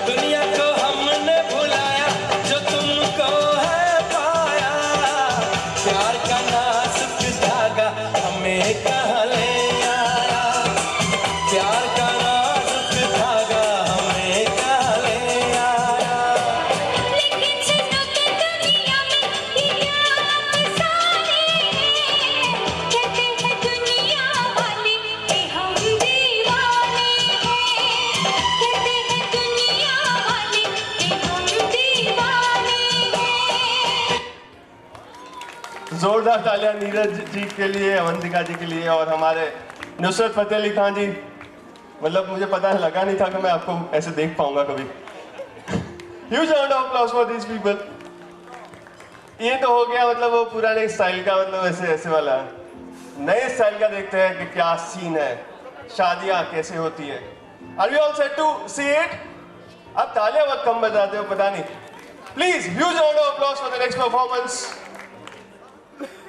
[SPEAKER 2] दुनिया को हमने भुलाया जो तुमको है पाया, प्यार का नाजुक धागा हमें कहाँ ले आया, प्यार का नाजुक धागा हमें कहाँ ले आया।
[SPEAKER 3] लेकिन सुनो तो दुनिया में ये क्या अफसाने हैं, कहते हैं दुनिया वाले कि हम दीवाने हैं, कहते हैं दुनिया वाले कि हम दीवाने हैं।
[SPEAKER 1] जोरदार तालियां नीरज जी के लिए, अवंतिका जी के लिए और हमारे नुसरत फतेह अली खान जी। मतलब मुझे पता है, लगा नहीं था कि मैं आपको ऐसे देख पाऊंगा कभी। Huge round of applause for this people. ये तो हो गया मतलब वो पुराने स्टाइल का, मतलब ऐसे ऐसे वाला। नए स्टाइल का देखते हैं कि क्या सीन है, शादियां कैसे होती है। Are you all set to see it? आप तालियां बहुत कम बजाते हो, पता नहीं। Please huge round of applause for the next performance.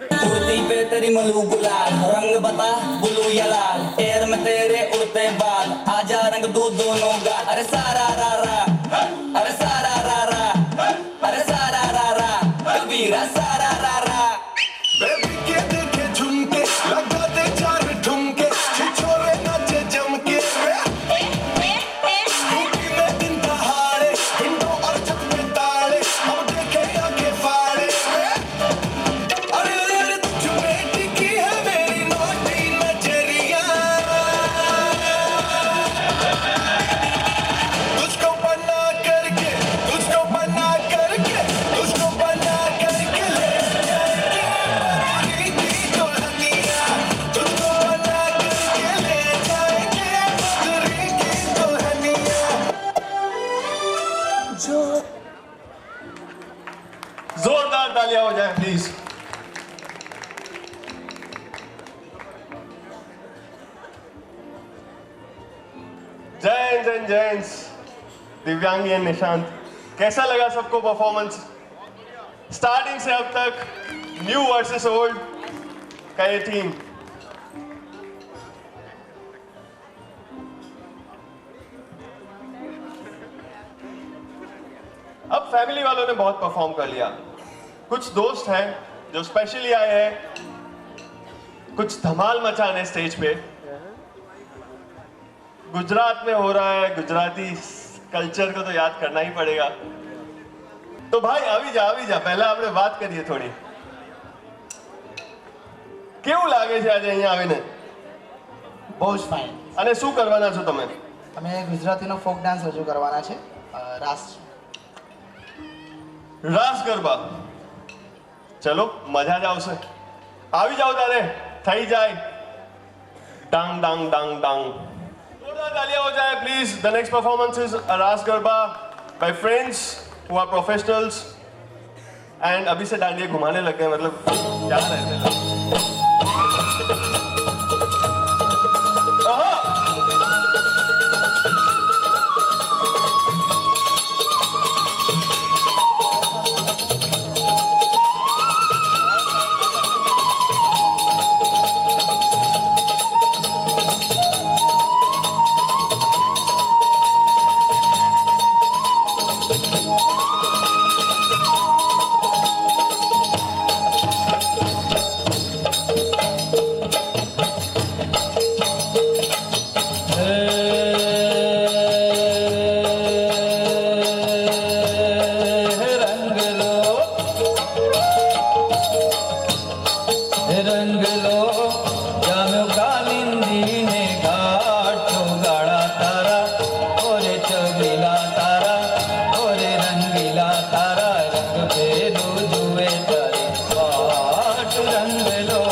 [SPEAKER 2] कुर्ती पे तेरी मलू गुलाल, रंग बता ब्लू या लाल, पैर में तेरे उड़ते बाल, आजा रंग दो दोनों गाल। अरे सारा रा रा, अरे सारा रा रा, अरे सारा रा रा, कबीरा सारा रा रा।
[SPEAKER 10] बेबी के देखे झुमके लगा दे चार ठुमके, छिछोरे नाचे जम के यूपी में दिन दहाड़े, हिंदू और छत में ताड़े, अब देखे आगे फाड़े। अरे अरे अरे तुझ में टिकी है मेरी नोटी नजरिया, तुझको बना करके, तुझको बना करके, तुझको बना करके ले जाएंगे मधुरी की दुल्हनिया, तुझको बना करके ले जाएंगे मधुरी की दुल्हनिया।
[SPEAKER 1] जोरदार तालियां हो जाए प्लीज। जैन जैन्स, दिव्यांगी एंड निशांत, कैसा लगा सबको परफॉर्मेंस? स्टार्टिंग से अब तक न्यू वर्सेस ओल्ड का ये टीम। अब फैमिली वालों ने बहुत परफॉर्म कर लिया। कुछ दोस्त हैं जो स्पेशली आए हैं कुछ धमाल मचाने स्टेज पे। गुजरात में हो रहा है, गुजराती कल्चर को तो याद करना ही पड़ेगा। तो भाई આવી જા, પહેલા આપણે વાત કરીએ થોડી। કેવું લાગે છે આજે અહીંયા આવીને?
[SPEAKER 4] બહુ જ ફાઇન।
[SPEAKER 1] અને શું કરવાના છો તમે?
[SPEAKER 4] અમે ગુજરાતીનો ફોક ડાન્સ રજૂ કરવાના છે, રાસ।
[SPEAKER 1] રાસ ગરબા, ચલો મજા જ આવશે। આવી જાઓ તારે, થઈ જાય ડાંગ ડાંગ ડાંગ ડાંગ। जोरदार तालियां हो जाए please. The next performance is a Raas Garba by friends who are professionals and अभी से डांडिया घुमाने लग गए, मतलब क्या रहते हैं।
[SPEAKER 2] रंग लो जाम्यो कालिंदी ने घाटो गाड़ा तारा ओरे चबीला तारा ओरे रंगीला तारा रंग फेरू जुए तारी बाट रंग लो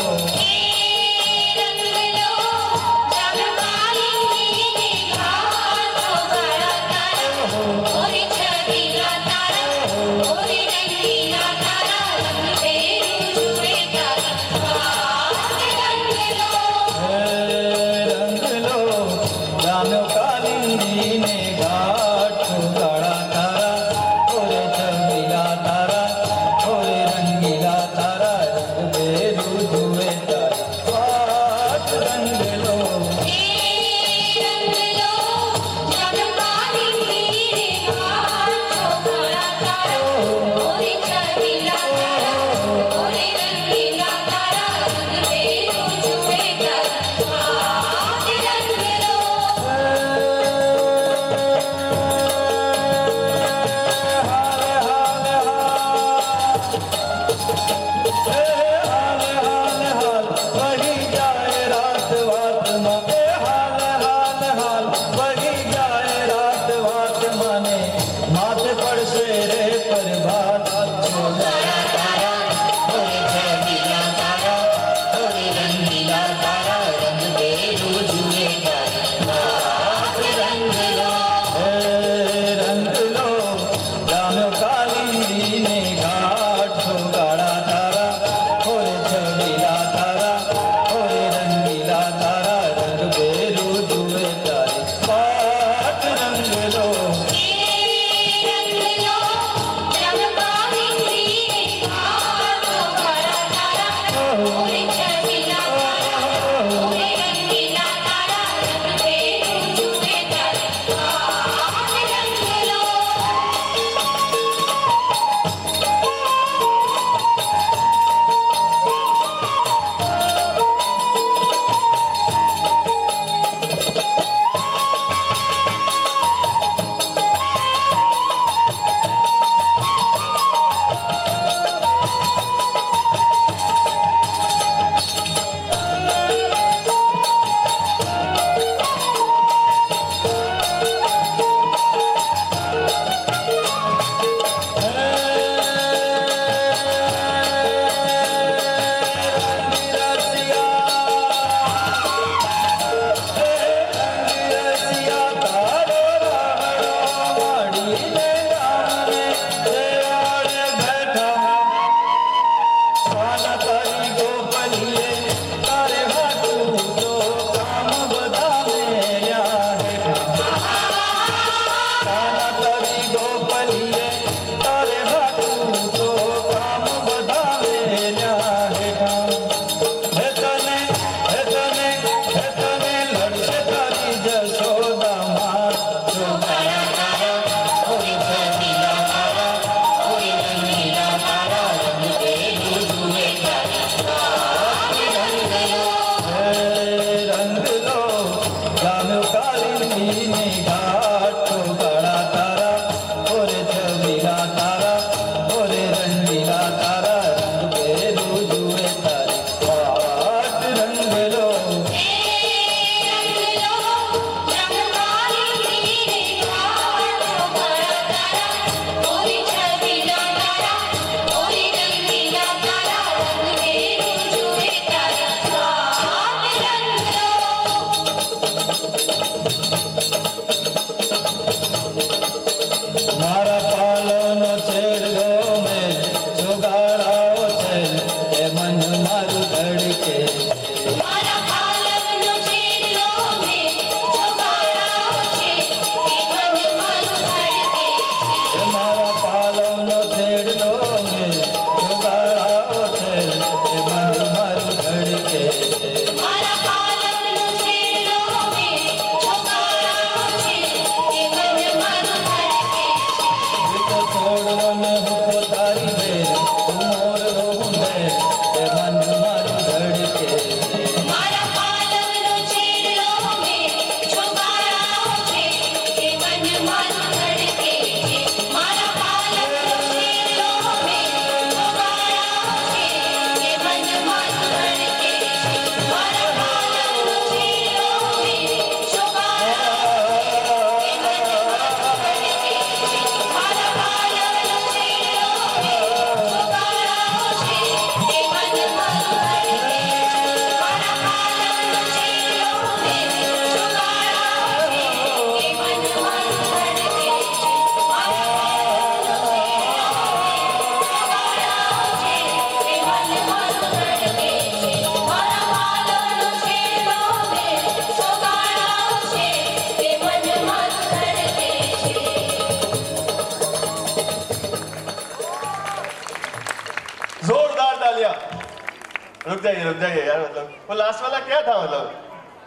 [SPEAKER 1] रुक जाइए यार, मतलब वो लास्ट वाला क्या था, मतलब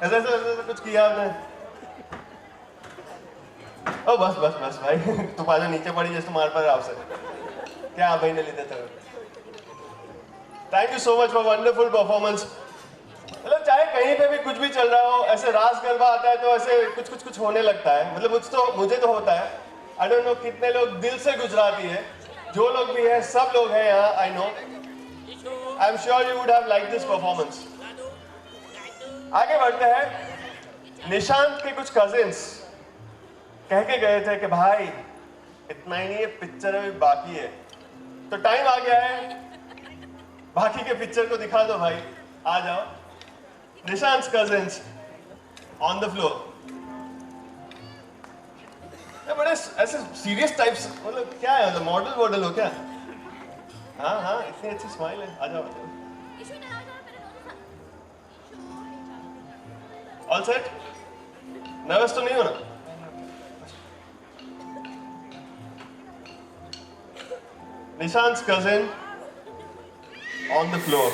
[SPEAKER 1] ऐसे कुछ किया आपने? ओ बस भाई तू पाजा नीचे पड़ी जैसे मार पा रहा आपसे, क्या आप भाई ने लेते थे। Thank you so much for wonderful performance. मतलब चाहे कहीं पे भी कुछ भी चल रहा हो, ऐसे रास गरबा आता है तो ऐसे कुछ होने लगता है, मतलब मुझे तो होता है। आई डोंट नो कितने लोग दिल से गुजराती है, जो लोग भी हैं सब लोग हैं यहाँ, I know. I am sure you would have like this performance. आगे बढ़ते हैं। निशांत के कुछ कजिन्स कह के गए थे कि भाई इतना ही नहीं है, पिक्चर अभी बाकी है, तो टाइम आ गया है, बाकी के पिक्चर को दिखा दो भाई, आ जाओ। Nishant cousins on the floor. बड़े ऐसे सीरियस टाइप्स, मतलब क्या है, मतलब मॉडल हो क्या? हाँ इतनी अच्छी स्माइल है, आ जाओ। All set? नर्वस तो नहीं हो ना? Nishant's cousin on the floor.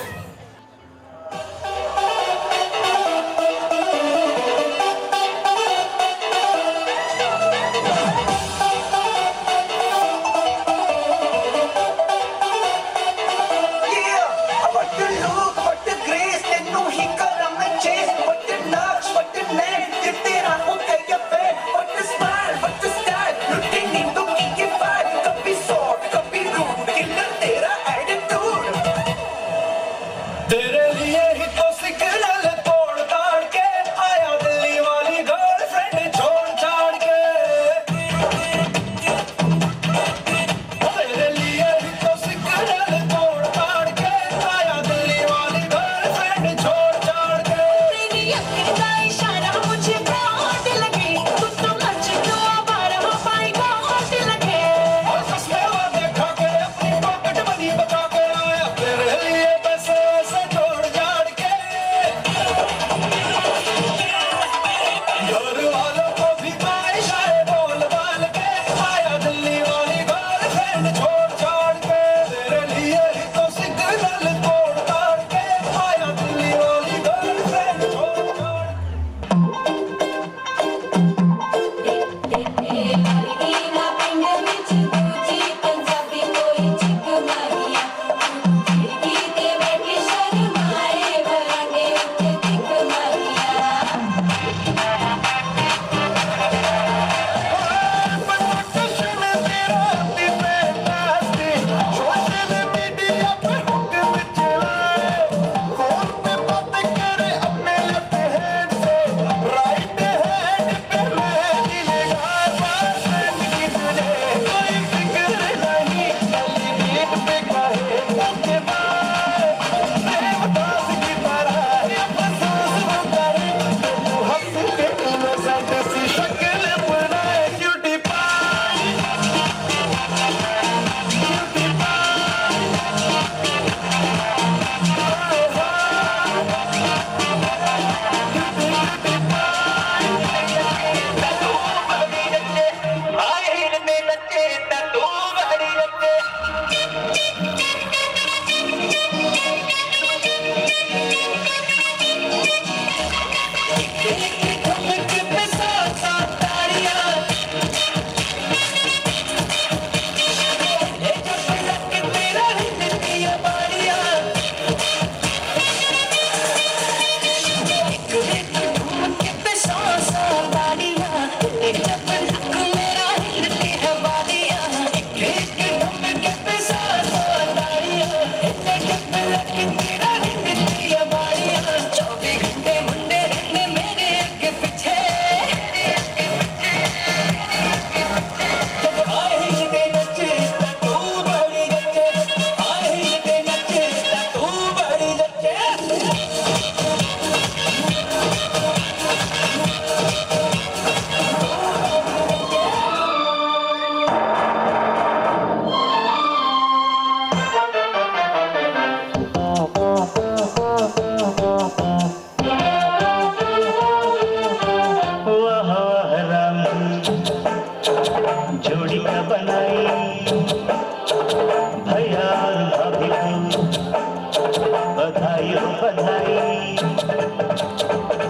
[SPEAKER 2] बधाई हो बधाई।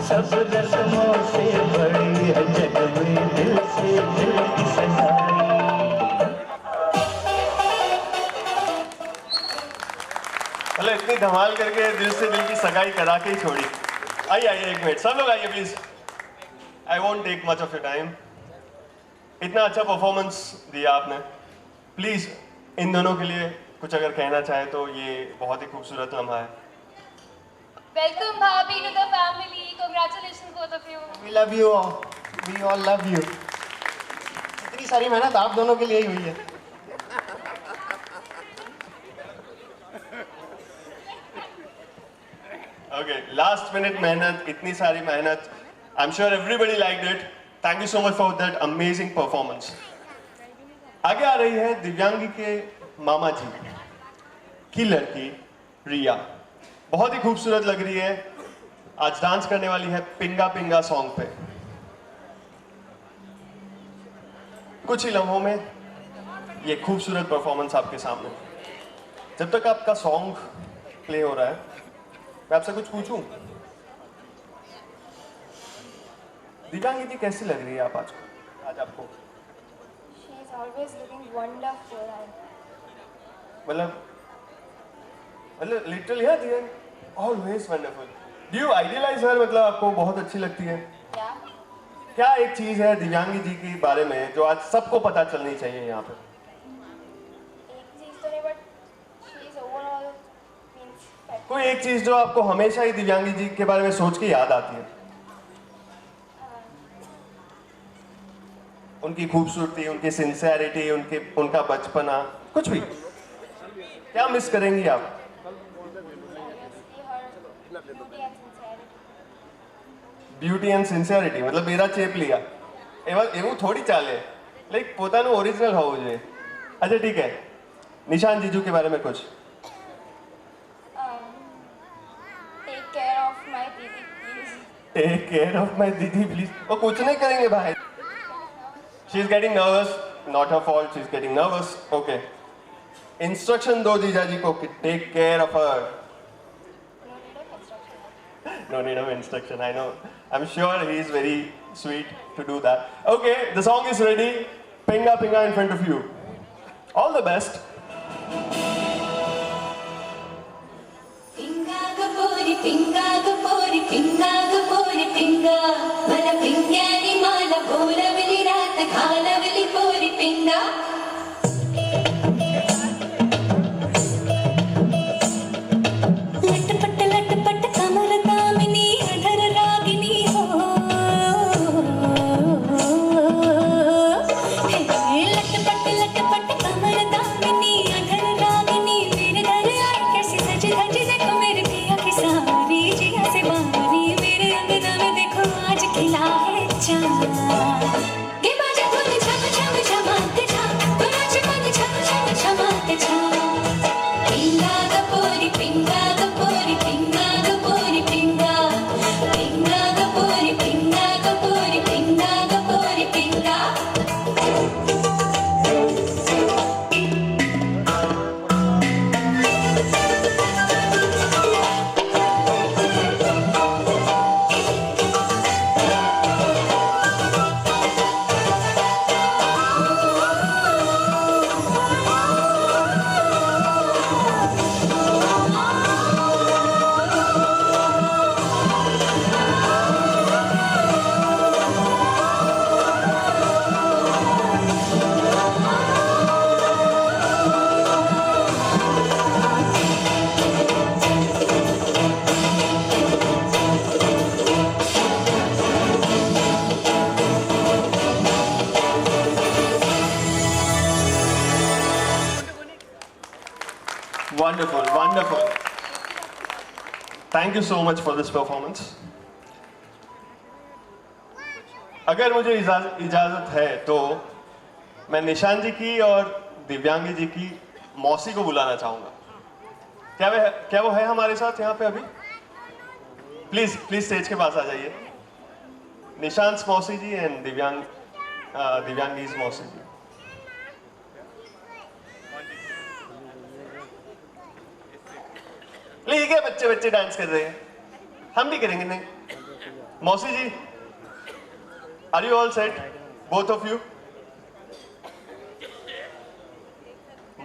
[SPEAKER 2] सब रस्मों से बड़ी है जग में दिल से दिल की सगाई।
[SPEAKER 1] मतलब इतनी धमाल करके दिल से दिल की सगाई करा के ही छोड़ी। आइए आइए एक मिनट, सब लोग आइए please. I want take much of your time. इतना अच्छा परफॉर्मेंस दिया आपने, प्लीज इन दोनों के लिए कुछ अगर कहना चाहे तो। ये बहुत ही खूबसूरत लम्हा है।
[SPEAKER 3] Welcome bhabhi to the family, congratulations both of you.
[SPEAKER 5] We love you all, we all love you. इतनी सारी मेहनत आप दोनों के लिए ही हुई है।
[SPEAKER 1] ओके, लास्ट मिनट मेहनत, इतनी सारी मेहनत। आई am sure everybody liked it. Thank you so much for that amazing performance. आगे आ रही है दिव्यांगी के मामा जी की लड़की रिया। बहुत ही खूबसूरत लग रही है, आज डांस करने वाली है पिंगा पिंगा सॉन्ग पे। कुछ ही लम्हों में ये खूबसूरत परफॉर्मेंस आपके सामने। जब तक आपका सॉन्ग प्ले हो रहा है, मैं आपसे कुछ पूछूं? दिव्यांगी जी कैसी लग रही है आप आज आपको?
[SPEAKER 3] She is always looking wonderful.
[SPEAKER 1] मतलब लिटरली है दिया, always wonderful. Do you idealize her? मतलब आपको बहुत अच्छी लगती है?
[SPEAKER 3] Yeah.
[SPEAKER 1] क्या एक चीज है दिव्यांगी जी के बारे में जो आज सबको पता चलनी चाहिए यहाँ पे?
[SPEAKER 3] एक चीज तो नहीं, but she is overall means that
[SPEAKER 1] कोई एक चीज जो आपको हमेशा ही दिव्यांगी जी के बारे में सोच के याद आती है? उनकी खूबसूरती, उनकी सिंसियरिटी, उनका बचपना, कुछ भी। क्या मिस करेंगी आप? ब्यूटी एंड सिंसियरिटी मतलब मेरा चेप लिया એવું થોડી ચાલે, લાઈક પોતાનું ઓરિજિનલ હોવું જોઈએ। अच्छा ठीक है, निशान जीजू के बारे में कुछ?
[SPEAKER 3] take care of my didi please.
[SPEAKER 1] Take care of my didi please. वो कुछ नहीं करेंगे भाई। She is getting nervous, not her fault, she is getting nervous. Okay, instruction दो जीजा जी को कि take care of her. No need of instruction, I know. I'm sure he is very sweet to do that. Okay, the song is ready. Pinga Pinga in front of you. All the best.
[SPEAKER 7] Pinga gapori pinga gapori pinga gapori pinga mala pingyani mala bolavili raat khalavili pori pinga लटपट कमर दामिनी अधर रागिनी हो लटपट कमर दामिनी अधर रागिनी मेरे घर आई कैसे सज धज देखो मेरे पिया की सारी जिया से बारी मेरे अंगना में देखो आज खिला है चांद के बाजा धुन छम छम छमाते छम तो नाच मन छम छम छमाते छम पिंगा गपोरी पिंगा गपोरी पिंगा गपोरी पिंगा पिंगा गपोरी पिंगा गपोरी पिंगा गपोरी पिंगा
[SPEAKER 1] Wonderful, wonderful. Thank you so much for this performance. अगर मुझे इजाजत है तो मैं निशान जी की और दिव्यांगी जी की मौसी को बुलाना चाहूंगा। क्या वो है हमारे साथ यहाँ पे अभी? प्लीज प्लीज स्टेज के पास आ जाइए। निशांत मौसी जी एंड दिव्यांगी मौसी जी। ठीक है बच्चे बच्चे डांस कर रहे हैं, हम भी करेंगे नहीं? मौसी जी, are you all set, both of you?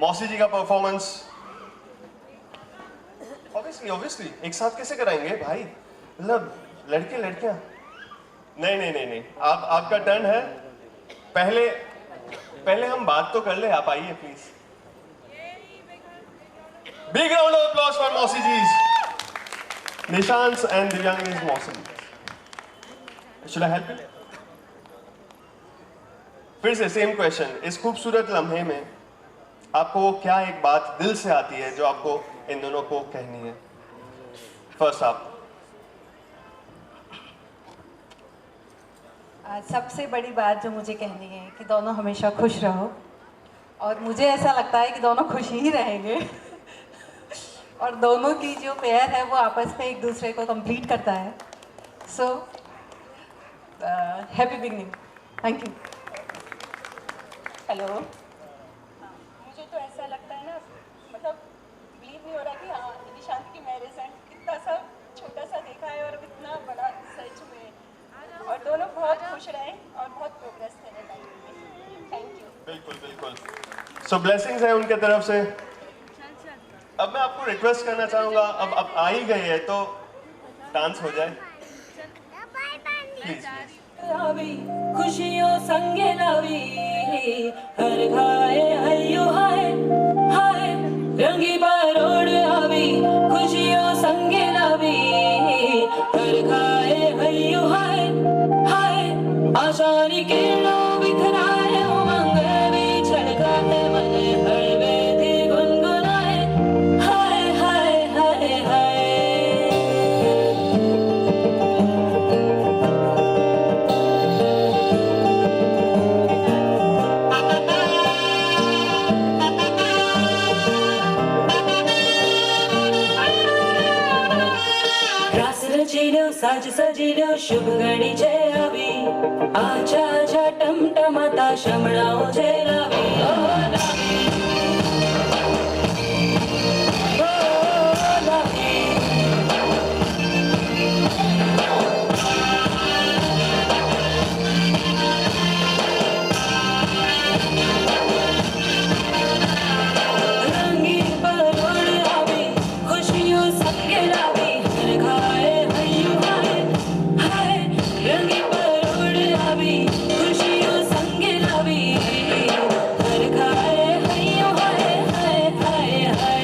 [SPEAKER 1] मौसी जी का परफॉर्मेंस ऑब्वियसली एक साथ कैसे कराएंगे भाई, मतलब लड़के लड़कियां? नहीं नहीं नहीं नहीं, आपका टर्न है। पहले हम बात तो कर ले, आप आइए please. Big round of applause for मौसी जी। निशांत एंड दिव्यांग इज मौसी। Should I help you? फिर से सेम क्वेश्चन, इस खूबसूरत लम्हे में आपको वो क्या एक बात दिल से आती है जो आपको इन दोनों को कहनी है? फर्स्ट आप।
[SPEAKER 6] सबसे बड़ी बात जो मुझे कहनी है कि दोनों हमेशा खुश रहो, और मुझे ऐसा लगता है कि दोनों खुश ही रहेंगे और दोनों की जो पेयर है वो आपस में एक दूसरे को कंप्लीट करता है। So happy beginning. Thank you.
[SPEAKER 3] Hello, मुझे तो ऐसा लगता है ना, मतलब बिलीव नहीं हो रहा कि हाँ निशांत की मैरिज है, कितना सा छोटा सा देखा है और इतना बड़ा सच में, और दोनों बहुत खुश रहे और बहुत प्रोग्रेस करें लाइफ में। Thank you.
[SPEAKER 1] बिल्कुल बिल्कुल। सो ब्लेसिंग्स है उनके तरफ से। अब मैं आपको रिक्वेस्ट करना चाहूंगा, अब आ ही गए हैं तो डांस हो जाए प्लीज।
[SPEAKER 8] खुशियों संगे लावी हर घाए हयो हाय हाय रंगी बारोड़ आवी, खुशियों संगे लावी हर घाए हयो हाय हाय आशानी के लो बिखराए उमंग भी छलकाए मन हड़वे थी गुनगुनाए हाय हाय हाय हाय। साज सजिलो शुभ घड़ी छे आवी, आछा आछा टमटमाता शमणाओ छे लावी, ओ लावी, ओ लावी। रंगी परोड़ आवी, खुशियों संगे लावी, हर घाए हयो हाय हाय रंगी परोड़ आवी, खुशियों संगे लावी हर घाए हयो हाय हाय हाय हाय।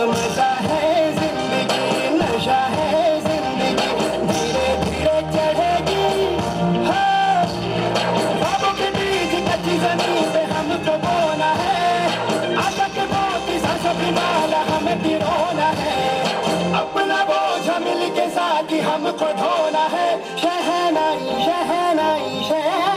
[SPEAKER 8] मजा है जिंदगी, नशा है जिंदगी, धीरे धीरे चढ़ेगी हो, ख्वाबों के बीच कच्ची जमीन पे हमको बोना है, आशा के मोती सांसों की माला हमें पिरोना है, अपना बोझ मिल के साथ ही हमको ढोना है, शहनाई शहनाई शहनाई।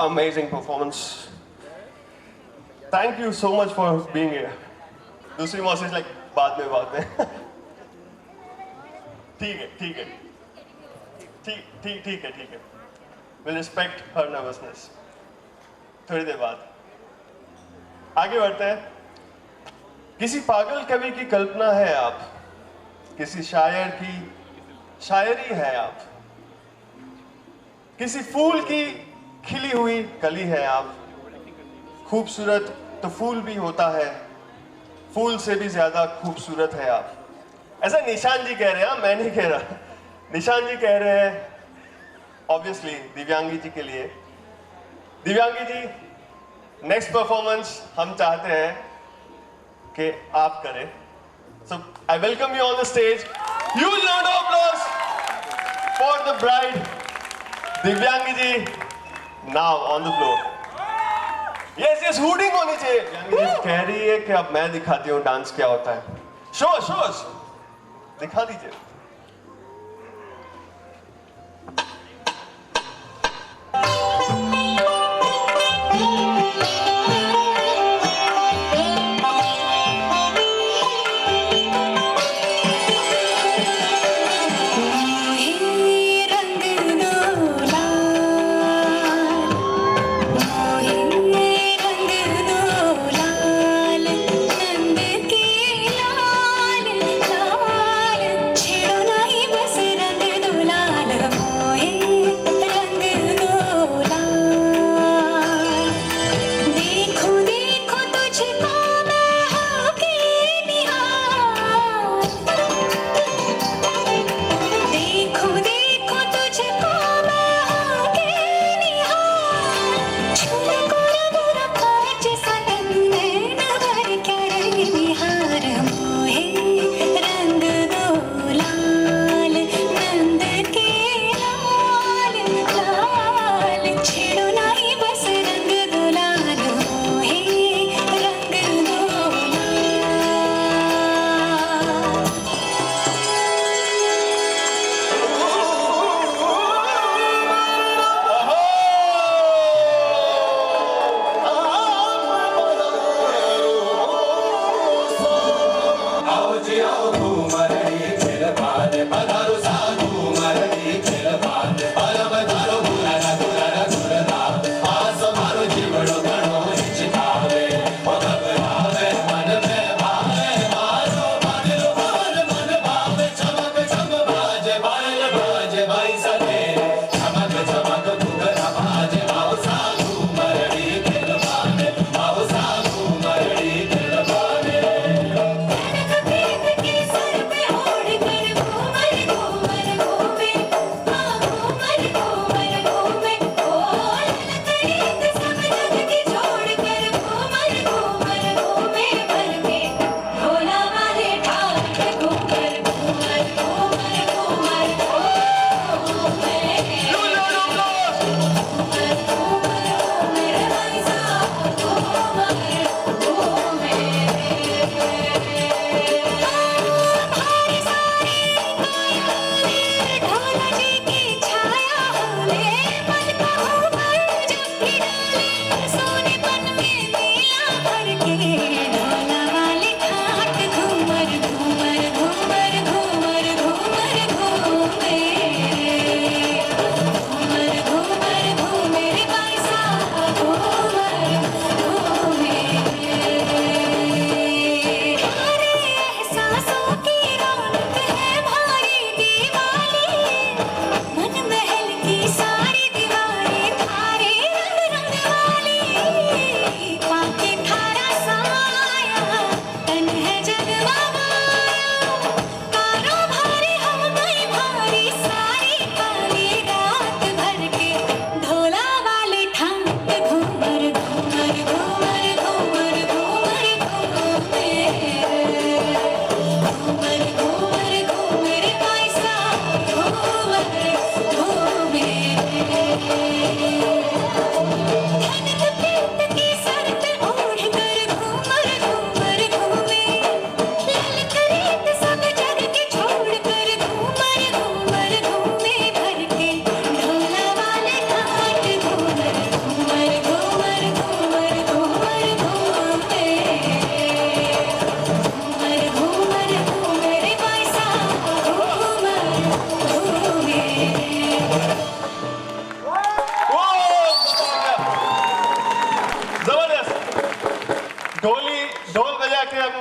[SPEAKER 1] Amazing performance. Thank you so much for being here. दूसरी मौसी लाइक बाद में ठीक है ठीक है ठीक ठीक ठीक है ठीक है. We'll respect her nervousness. थोड़ी देर बाद। आगे बढ़ते हैं। किसी पागल कवि की कल्पना है आप, किसी शायर की शायरी है आप, किसी फूल की खिली हुई कली है आप। खूबसूरत तो फूल भी होता है, फूल से भी ज्यादा खूबसूरत है आप। ऐसा निशान जी कह रहे हैं, मैं नहीं कह रहा, निशान जी कह रहे हैं, ऑब्वियसली दिव्यांगी जी के लिए। दिव्यांगी जी, नेक्स्ट परफॉर्मेंस हम चाहते हैं कि आप करें। So I welcome you on the stage. Huge round of applause for the bride Divyangi ji, now on the floor. Yes yes, hooting होनी चाहिए। दिव्यांगी जी कह रही है कि अब मैं दिखाती हूँ डांस क्या होता है। शो शो दिखा दीजिए।
[SPEAKER 7] छिड़ो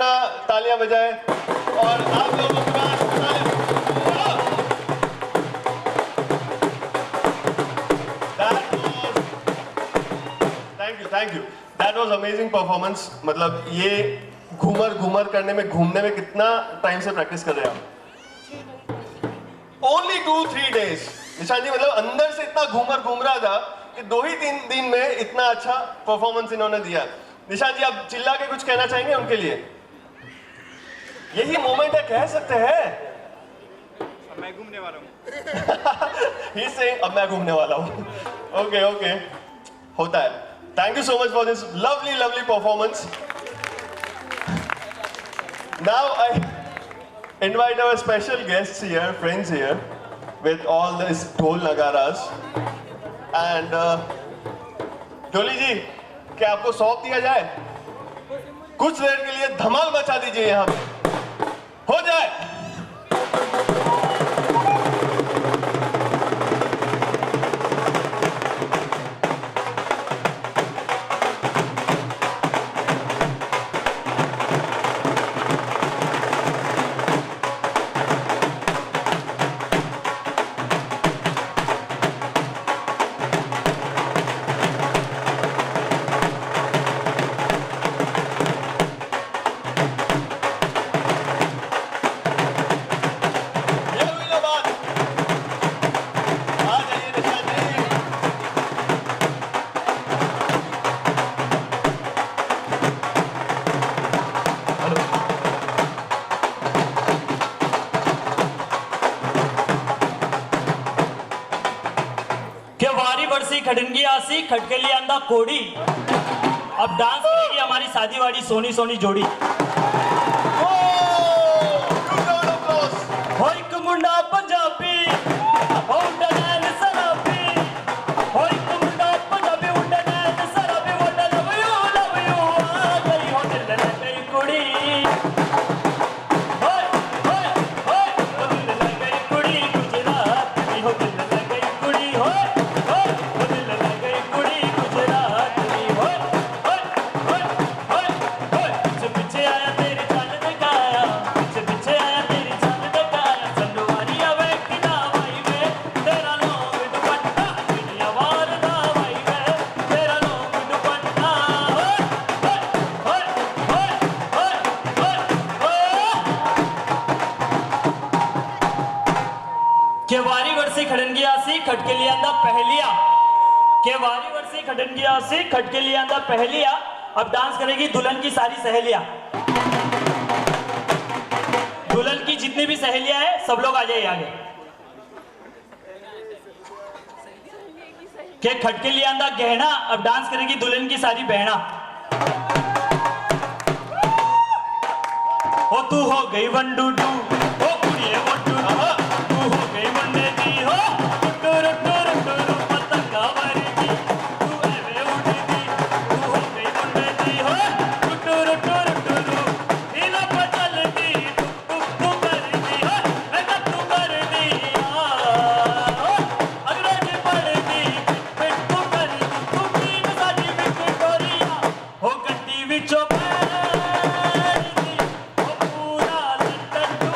[SPEAKER 1] ना तालियां बजाएं और आप लोगों के पास thank you that was amazing performance. मतलब ये घूमर करने में, घूमने में कितना टाइम से प्रैक्टिस कर रहे हैं आप? Only 2-3 days. निशान जी मतलब अंदर से इतना घूम रहा था कि 2-3 दिन में इतना अच्छा परफॉर्मेंस इन्होंने दिया। निशान जी आप चिल्ला के कुछ कहना चाहेंगे उनके लिए? यही मोमेंट है, कह सकते हैं
[SPEAKER 9] मैं घूमने वाला हूँ।
[SPEAKER 1] ही से अब मैं घूमने वाला हूँ। ओके होता है। Thank you so much for this lovely performance. Now I invite our special guests here, friends here, with all these ढोल नगारास and डोली जी क्या आपको सौंप दिया जाए? कुछ देर के लिए धमाल मचा दीजिए यहाँ पे, हो जाए।
[SPEAKER 11] खड़नगी आसी खटके लिया अंदा कोड़ी। अब डांस करेगी हमारी शादी वाली सोनी सोनी जोड़ी। हो एक मुंडा पंजाबी हो डनैन सराबी, हो एक मुंडा पंजाबी हो डनैन सराबी, वो लव यू आ गई हो दिल लग गई कुड़ी। होय होय होय हो दिल लग गई कुड़ी गुजरात की, हो दिल लग गई कुड़ी। होय केवारी वर्षी खड़नगी आसी खटके लिया अंदा पहलिया। केवारी वर्षी खड़नगी आसी खटके लिया अंदा पहलिया। अब डांस करेगी दुल्हन की सारी सहेलियां। दुल्हन की जितनी भी सहेलियां हैं सब लोग आ जाइए आगे। के खटके लिया अंदा गहना। अब डांस करेगी दुल्हन की सारी बहना। ओ तू हो गई वनडूडू ओ कुड़िए वनडू, तू हो गई वनडे दी हो टुरु टुरु टुरु पतंगा वारी, तू एवे उड़ी दी, तू हो गई वनडे दी हो टुरु टुरु टुरु इला पचल दी, तू कर दी हो मैं तू कर दी अंग्रेजी पढ़ दी फिर तू कर तू की साडी विक्टोरिया हो गड्डी विचों पूरा लंदन तू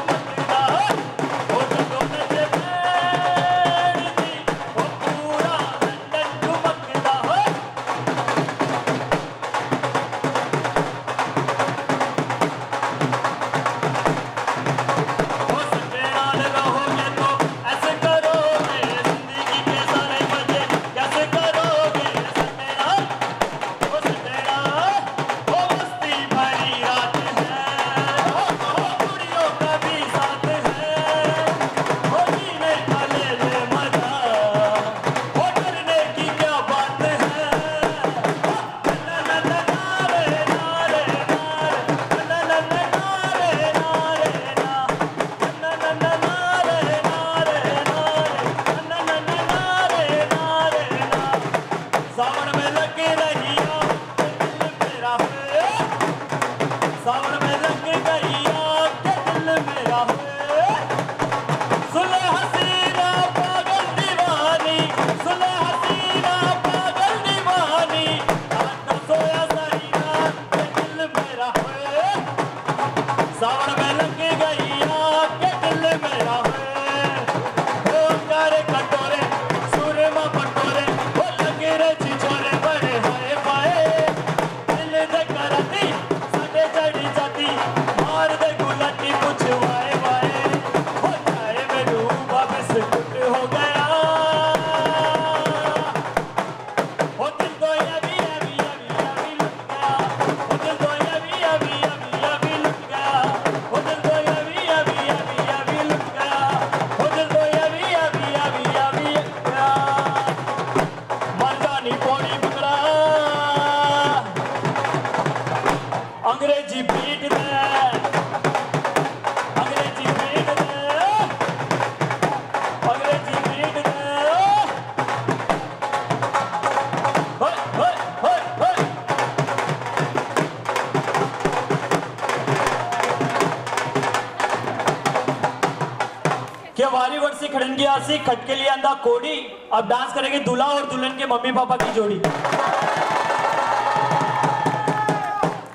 [SPEAKER 11] क्या वारी वर्षी खड़नगी आसी खटके लिया अंदा कोड़ी। अब डांस करेंगे दूल्हा और दुल्हन के मम्मी पापा की जोड़ी।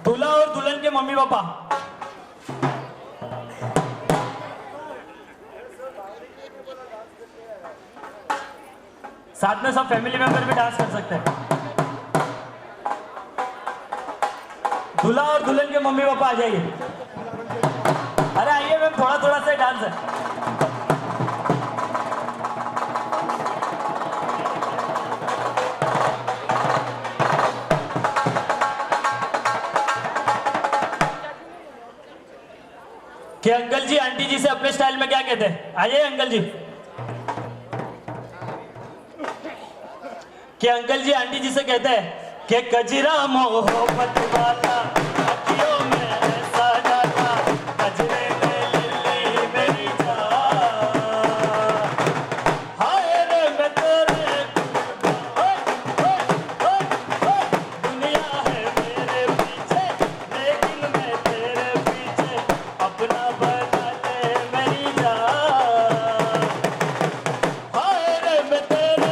[SPEAKER 11] दूल्हा और दुल्हन के मम्मी पापा। साथ में सब फैमिली मेंबर भी डांस कर सकते हैं। दूल्हा और दुल्हन के मम्मी पापा आ जाइए। अरे आइए मैम, थोड़ा थोड़ा सा डांस है। कि अंकल जी आंटी जी से अपने स्टाइल में क्या कहते हैं? आइए अंकल जी। कि अंकल जी आंटी जी से कहते हैं कि कजरा मोहब्बत वाला अखियों में ऐसा डाला, कजरे में लिल्ली मेरी जान, हाय रे मैं तेरे दुनिया है मेरे पीछे, लेकिन मैं तेरे पीछे अपना बना ले मेरी जान, हाय रे मैं तेरे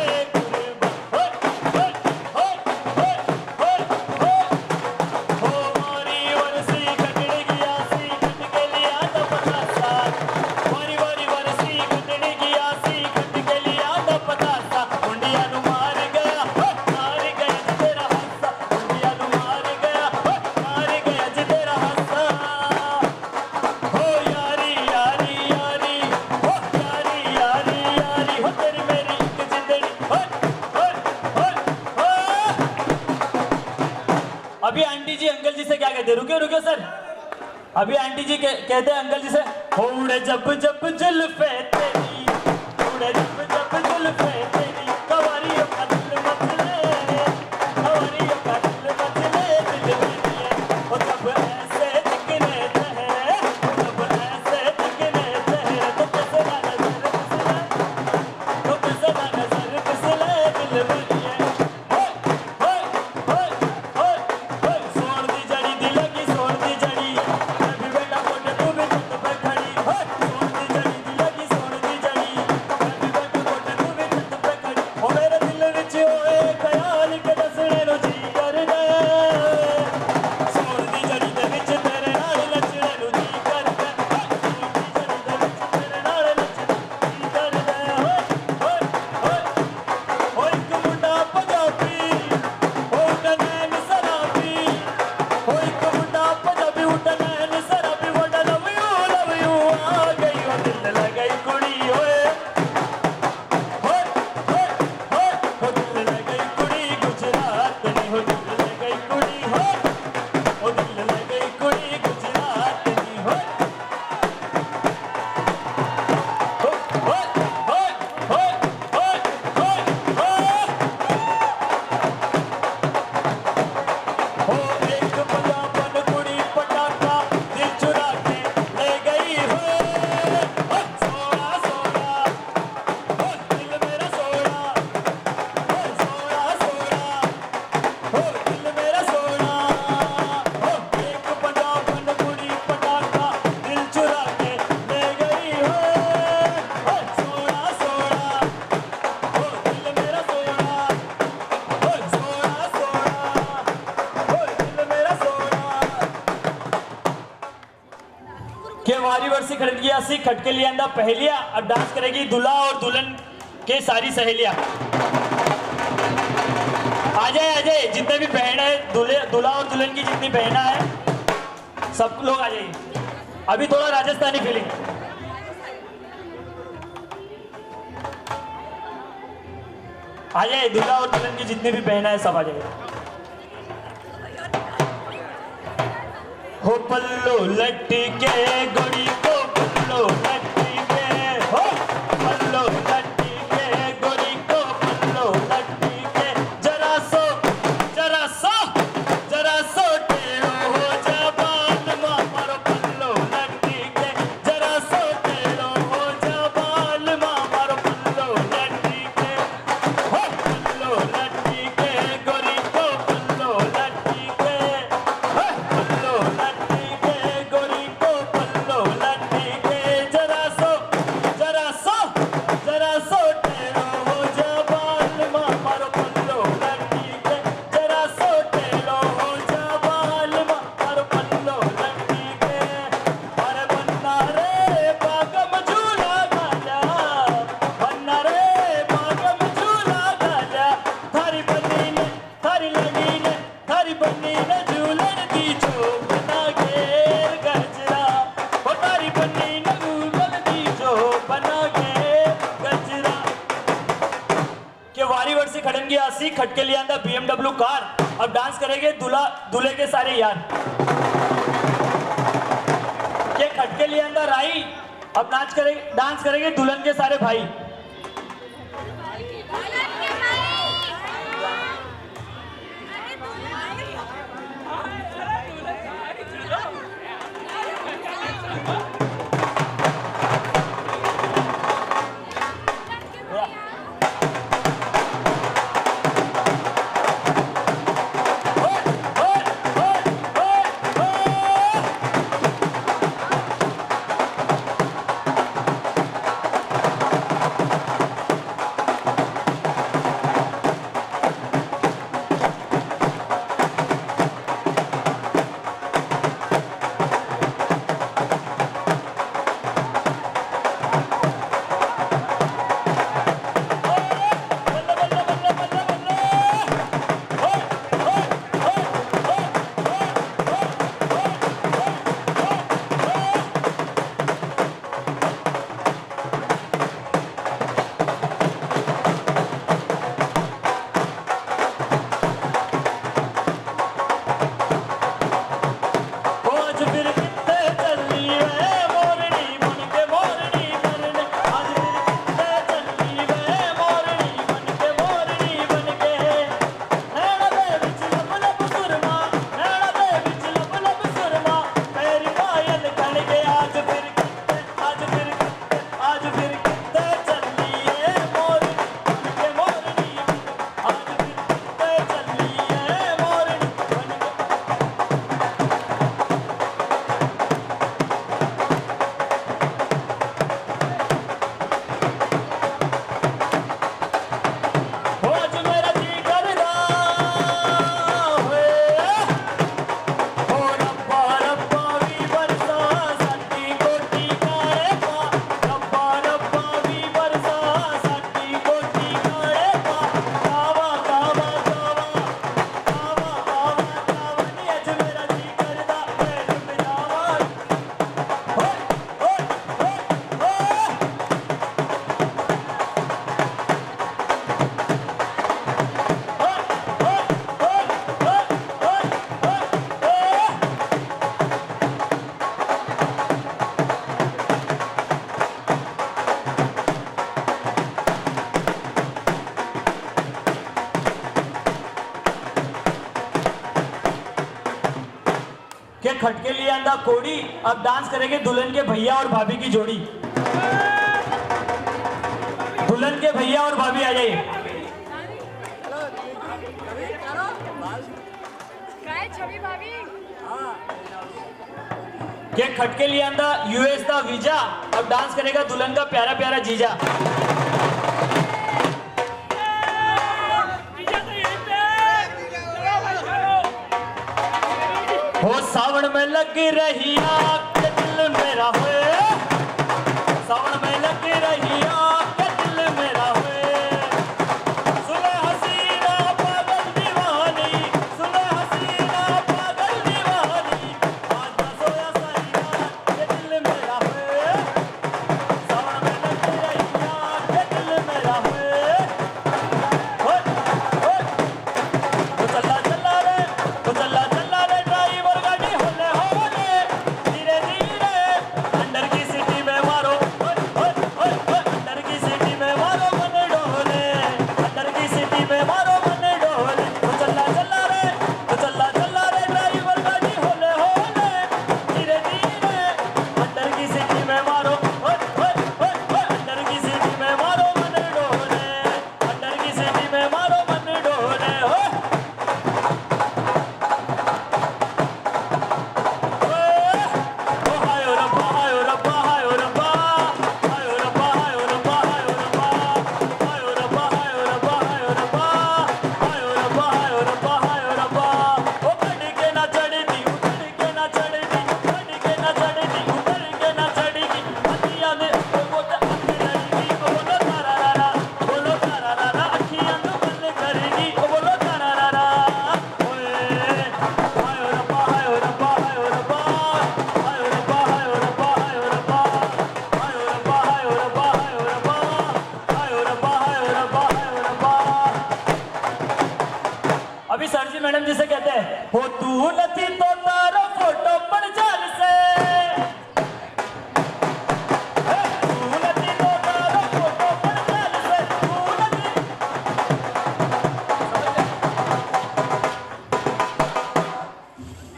[SPEAKER 11] अभी आंटी जी अंकल जी से क्या कहते हैं? रुकियो रुकियो सर। अभी आंटी जी कहते हैं अंकल जी से, उड़े जब जब जुल्फे तेरी, उड़े जब जब जुल्फे तेरी, कवारियों का दिल मचले, कवारियों का दिल मचले, दिल में ओ जब ऐसे दिखने तहे, जब ऐसे दिखने तहे, तो कैसे ना नजर फिसले, तो कैसे ना नजर फिसले दिल में। वारी वर्षी खड़किया सी खटके लिया अंदा पहलिया। अब डांस करेगी दूल्हा और दुल्हन के सारी सहेलियां। आ जाए जितने भी बहन है, दूल्हा और दुल्हन की जितनी बहना है, सब लोग आ जाइए। अभी थोड़ा राजस्थानी फीलिंग। आ जाए, दूल्हा और दुल्हन की जितनी भी बहना है सब आ जाइए। हो पल्लो लट्टी के गोरी को पल्लो लट्टी के, हो पल्लो लट्टी के गोरी को पल्लो लट्टी के, जरा सो टेढ़ो हो जा बाल मारो पल्लो लट्टी के, जरा सो टेढ़ो हो जा बाल मारो पल्लो लट्टी के, हो पल्लो लट्टी के गोरी को पल्लो लट्टी के, हो पल्लो लट्टी के गोरी को पल्लो लट्टी के, जरा BMW कार। अब डांस करेंगे दूल्हा दूल्हे के सारे यार। के खटके लिए अंदर आई। अब डांस करेंगे दुल्हन के सारे भाई। के खटके लिए अंदा कोड़ी। अब डांस करेंगे दुल्हन के भैया और भाभी की जोड़ी। दुल्हन के भैया और भाभी आ जाइए। के खटके लिए अंदा यूएस का वीजा। अब डांस करेगा दुल्हन का प्यारा प्यारा जीजा। हो सावन में लग रही आग के दिल मेरा हुए। सावन में लग रही आग के दिल मेरा हुए। सुने हसीना पागल दीवानी, सुने हसीना पागल दीवानी। आज ना सोया सारी रात के दिल मेरा हुए। सावन में लग रही आग के दिल मेरा हुए। हो चला चला रे, हो चला चला रे ड्राइवर गाड़ी होले होले। धीरे धीरे अंदर की सिटी में मारो, अंदर की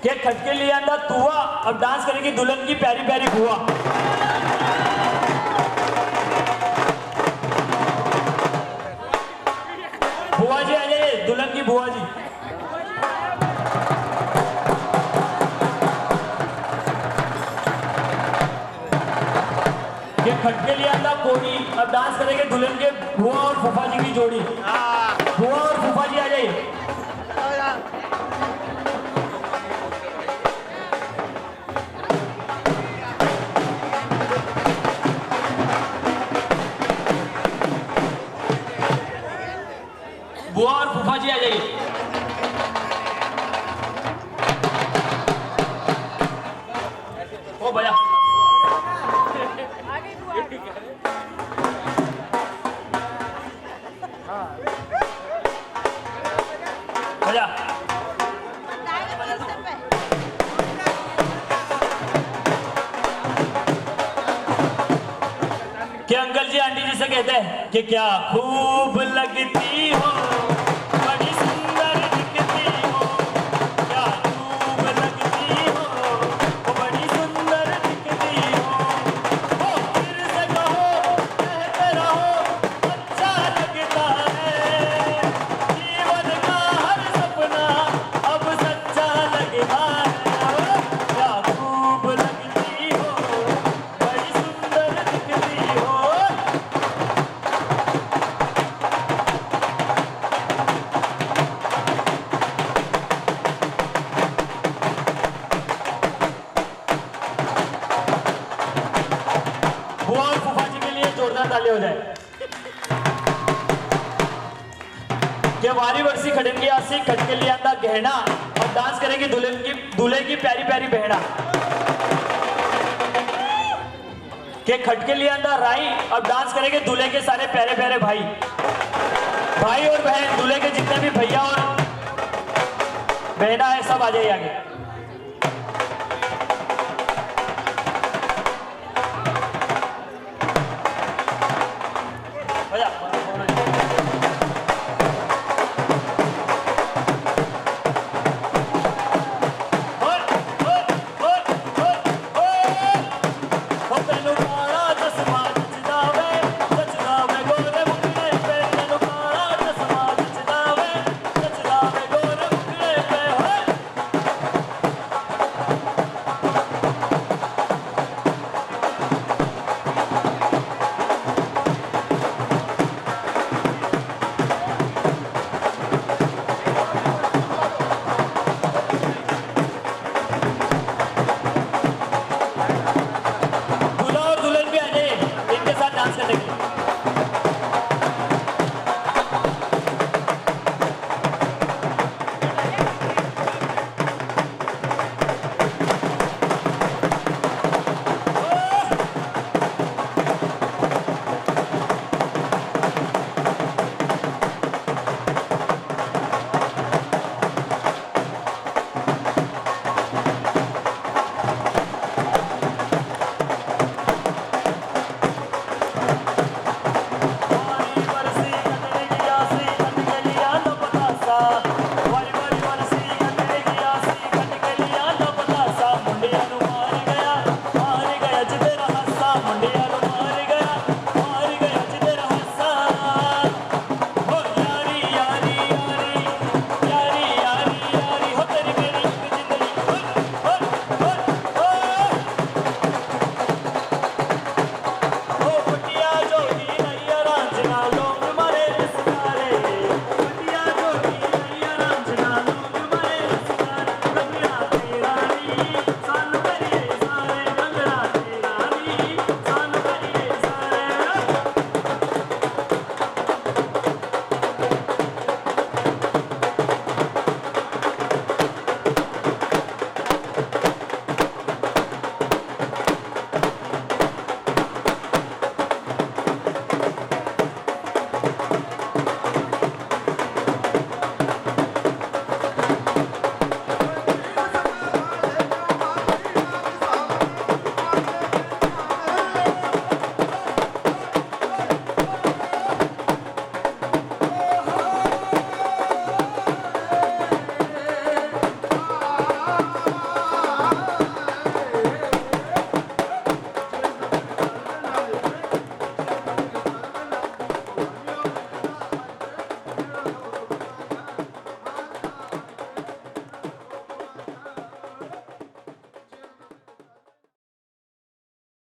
[SPEAKER 11] के खटके लिया था तुआ, अब डांस करेगी दुल्हन की प्यारी प्यारी बुआ। बुआ जी आ जाइए, दुल्हन की बुआ जी। ये खटके लिया था कोनी, अब डांस करेंगे दुल्हन के बुआ और फूफा जी की जोड़ी। बुआ और फूफा जी आ जाइए। बुआ और फूफा जी आ जाइए। ओ भैया भैया कि अंकल जी आंटी जी से कहते हैं कि क्या खूब लगती हो, बड़ी सुंदर दिखती हो, क्या खूब लगती हो, बड़ी सुंदर दिखती हो, ओ फिर से कहो कहते रहो अच्छा लगता है, जीवन का हर सपना अब सच्चा लगता है, क्या खूब लगती हो, बड़ी सुंदर दिखती हो। बुआ और फूफा जी के लिए जोरदार ताली हो जाए। ये वारी वर्षी खड़ेंगे आसी खटके लिया था गहना, और डांस करेगी दुल्हन की दूल्हे की प्यारी प्यारी बहना। के खटके लिया था राई, अब डांस करेंगे दूल्हे के सारे प्यारे प्यारे भाई। भाई और बहन दूल्हे के जितने भी भैया और बहना है सब आ जाइए आगे।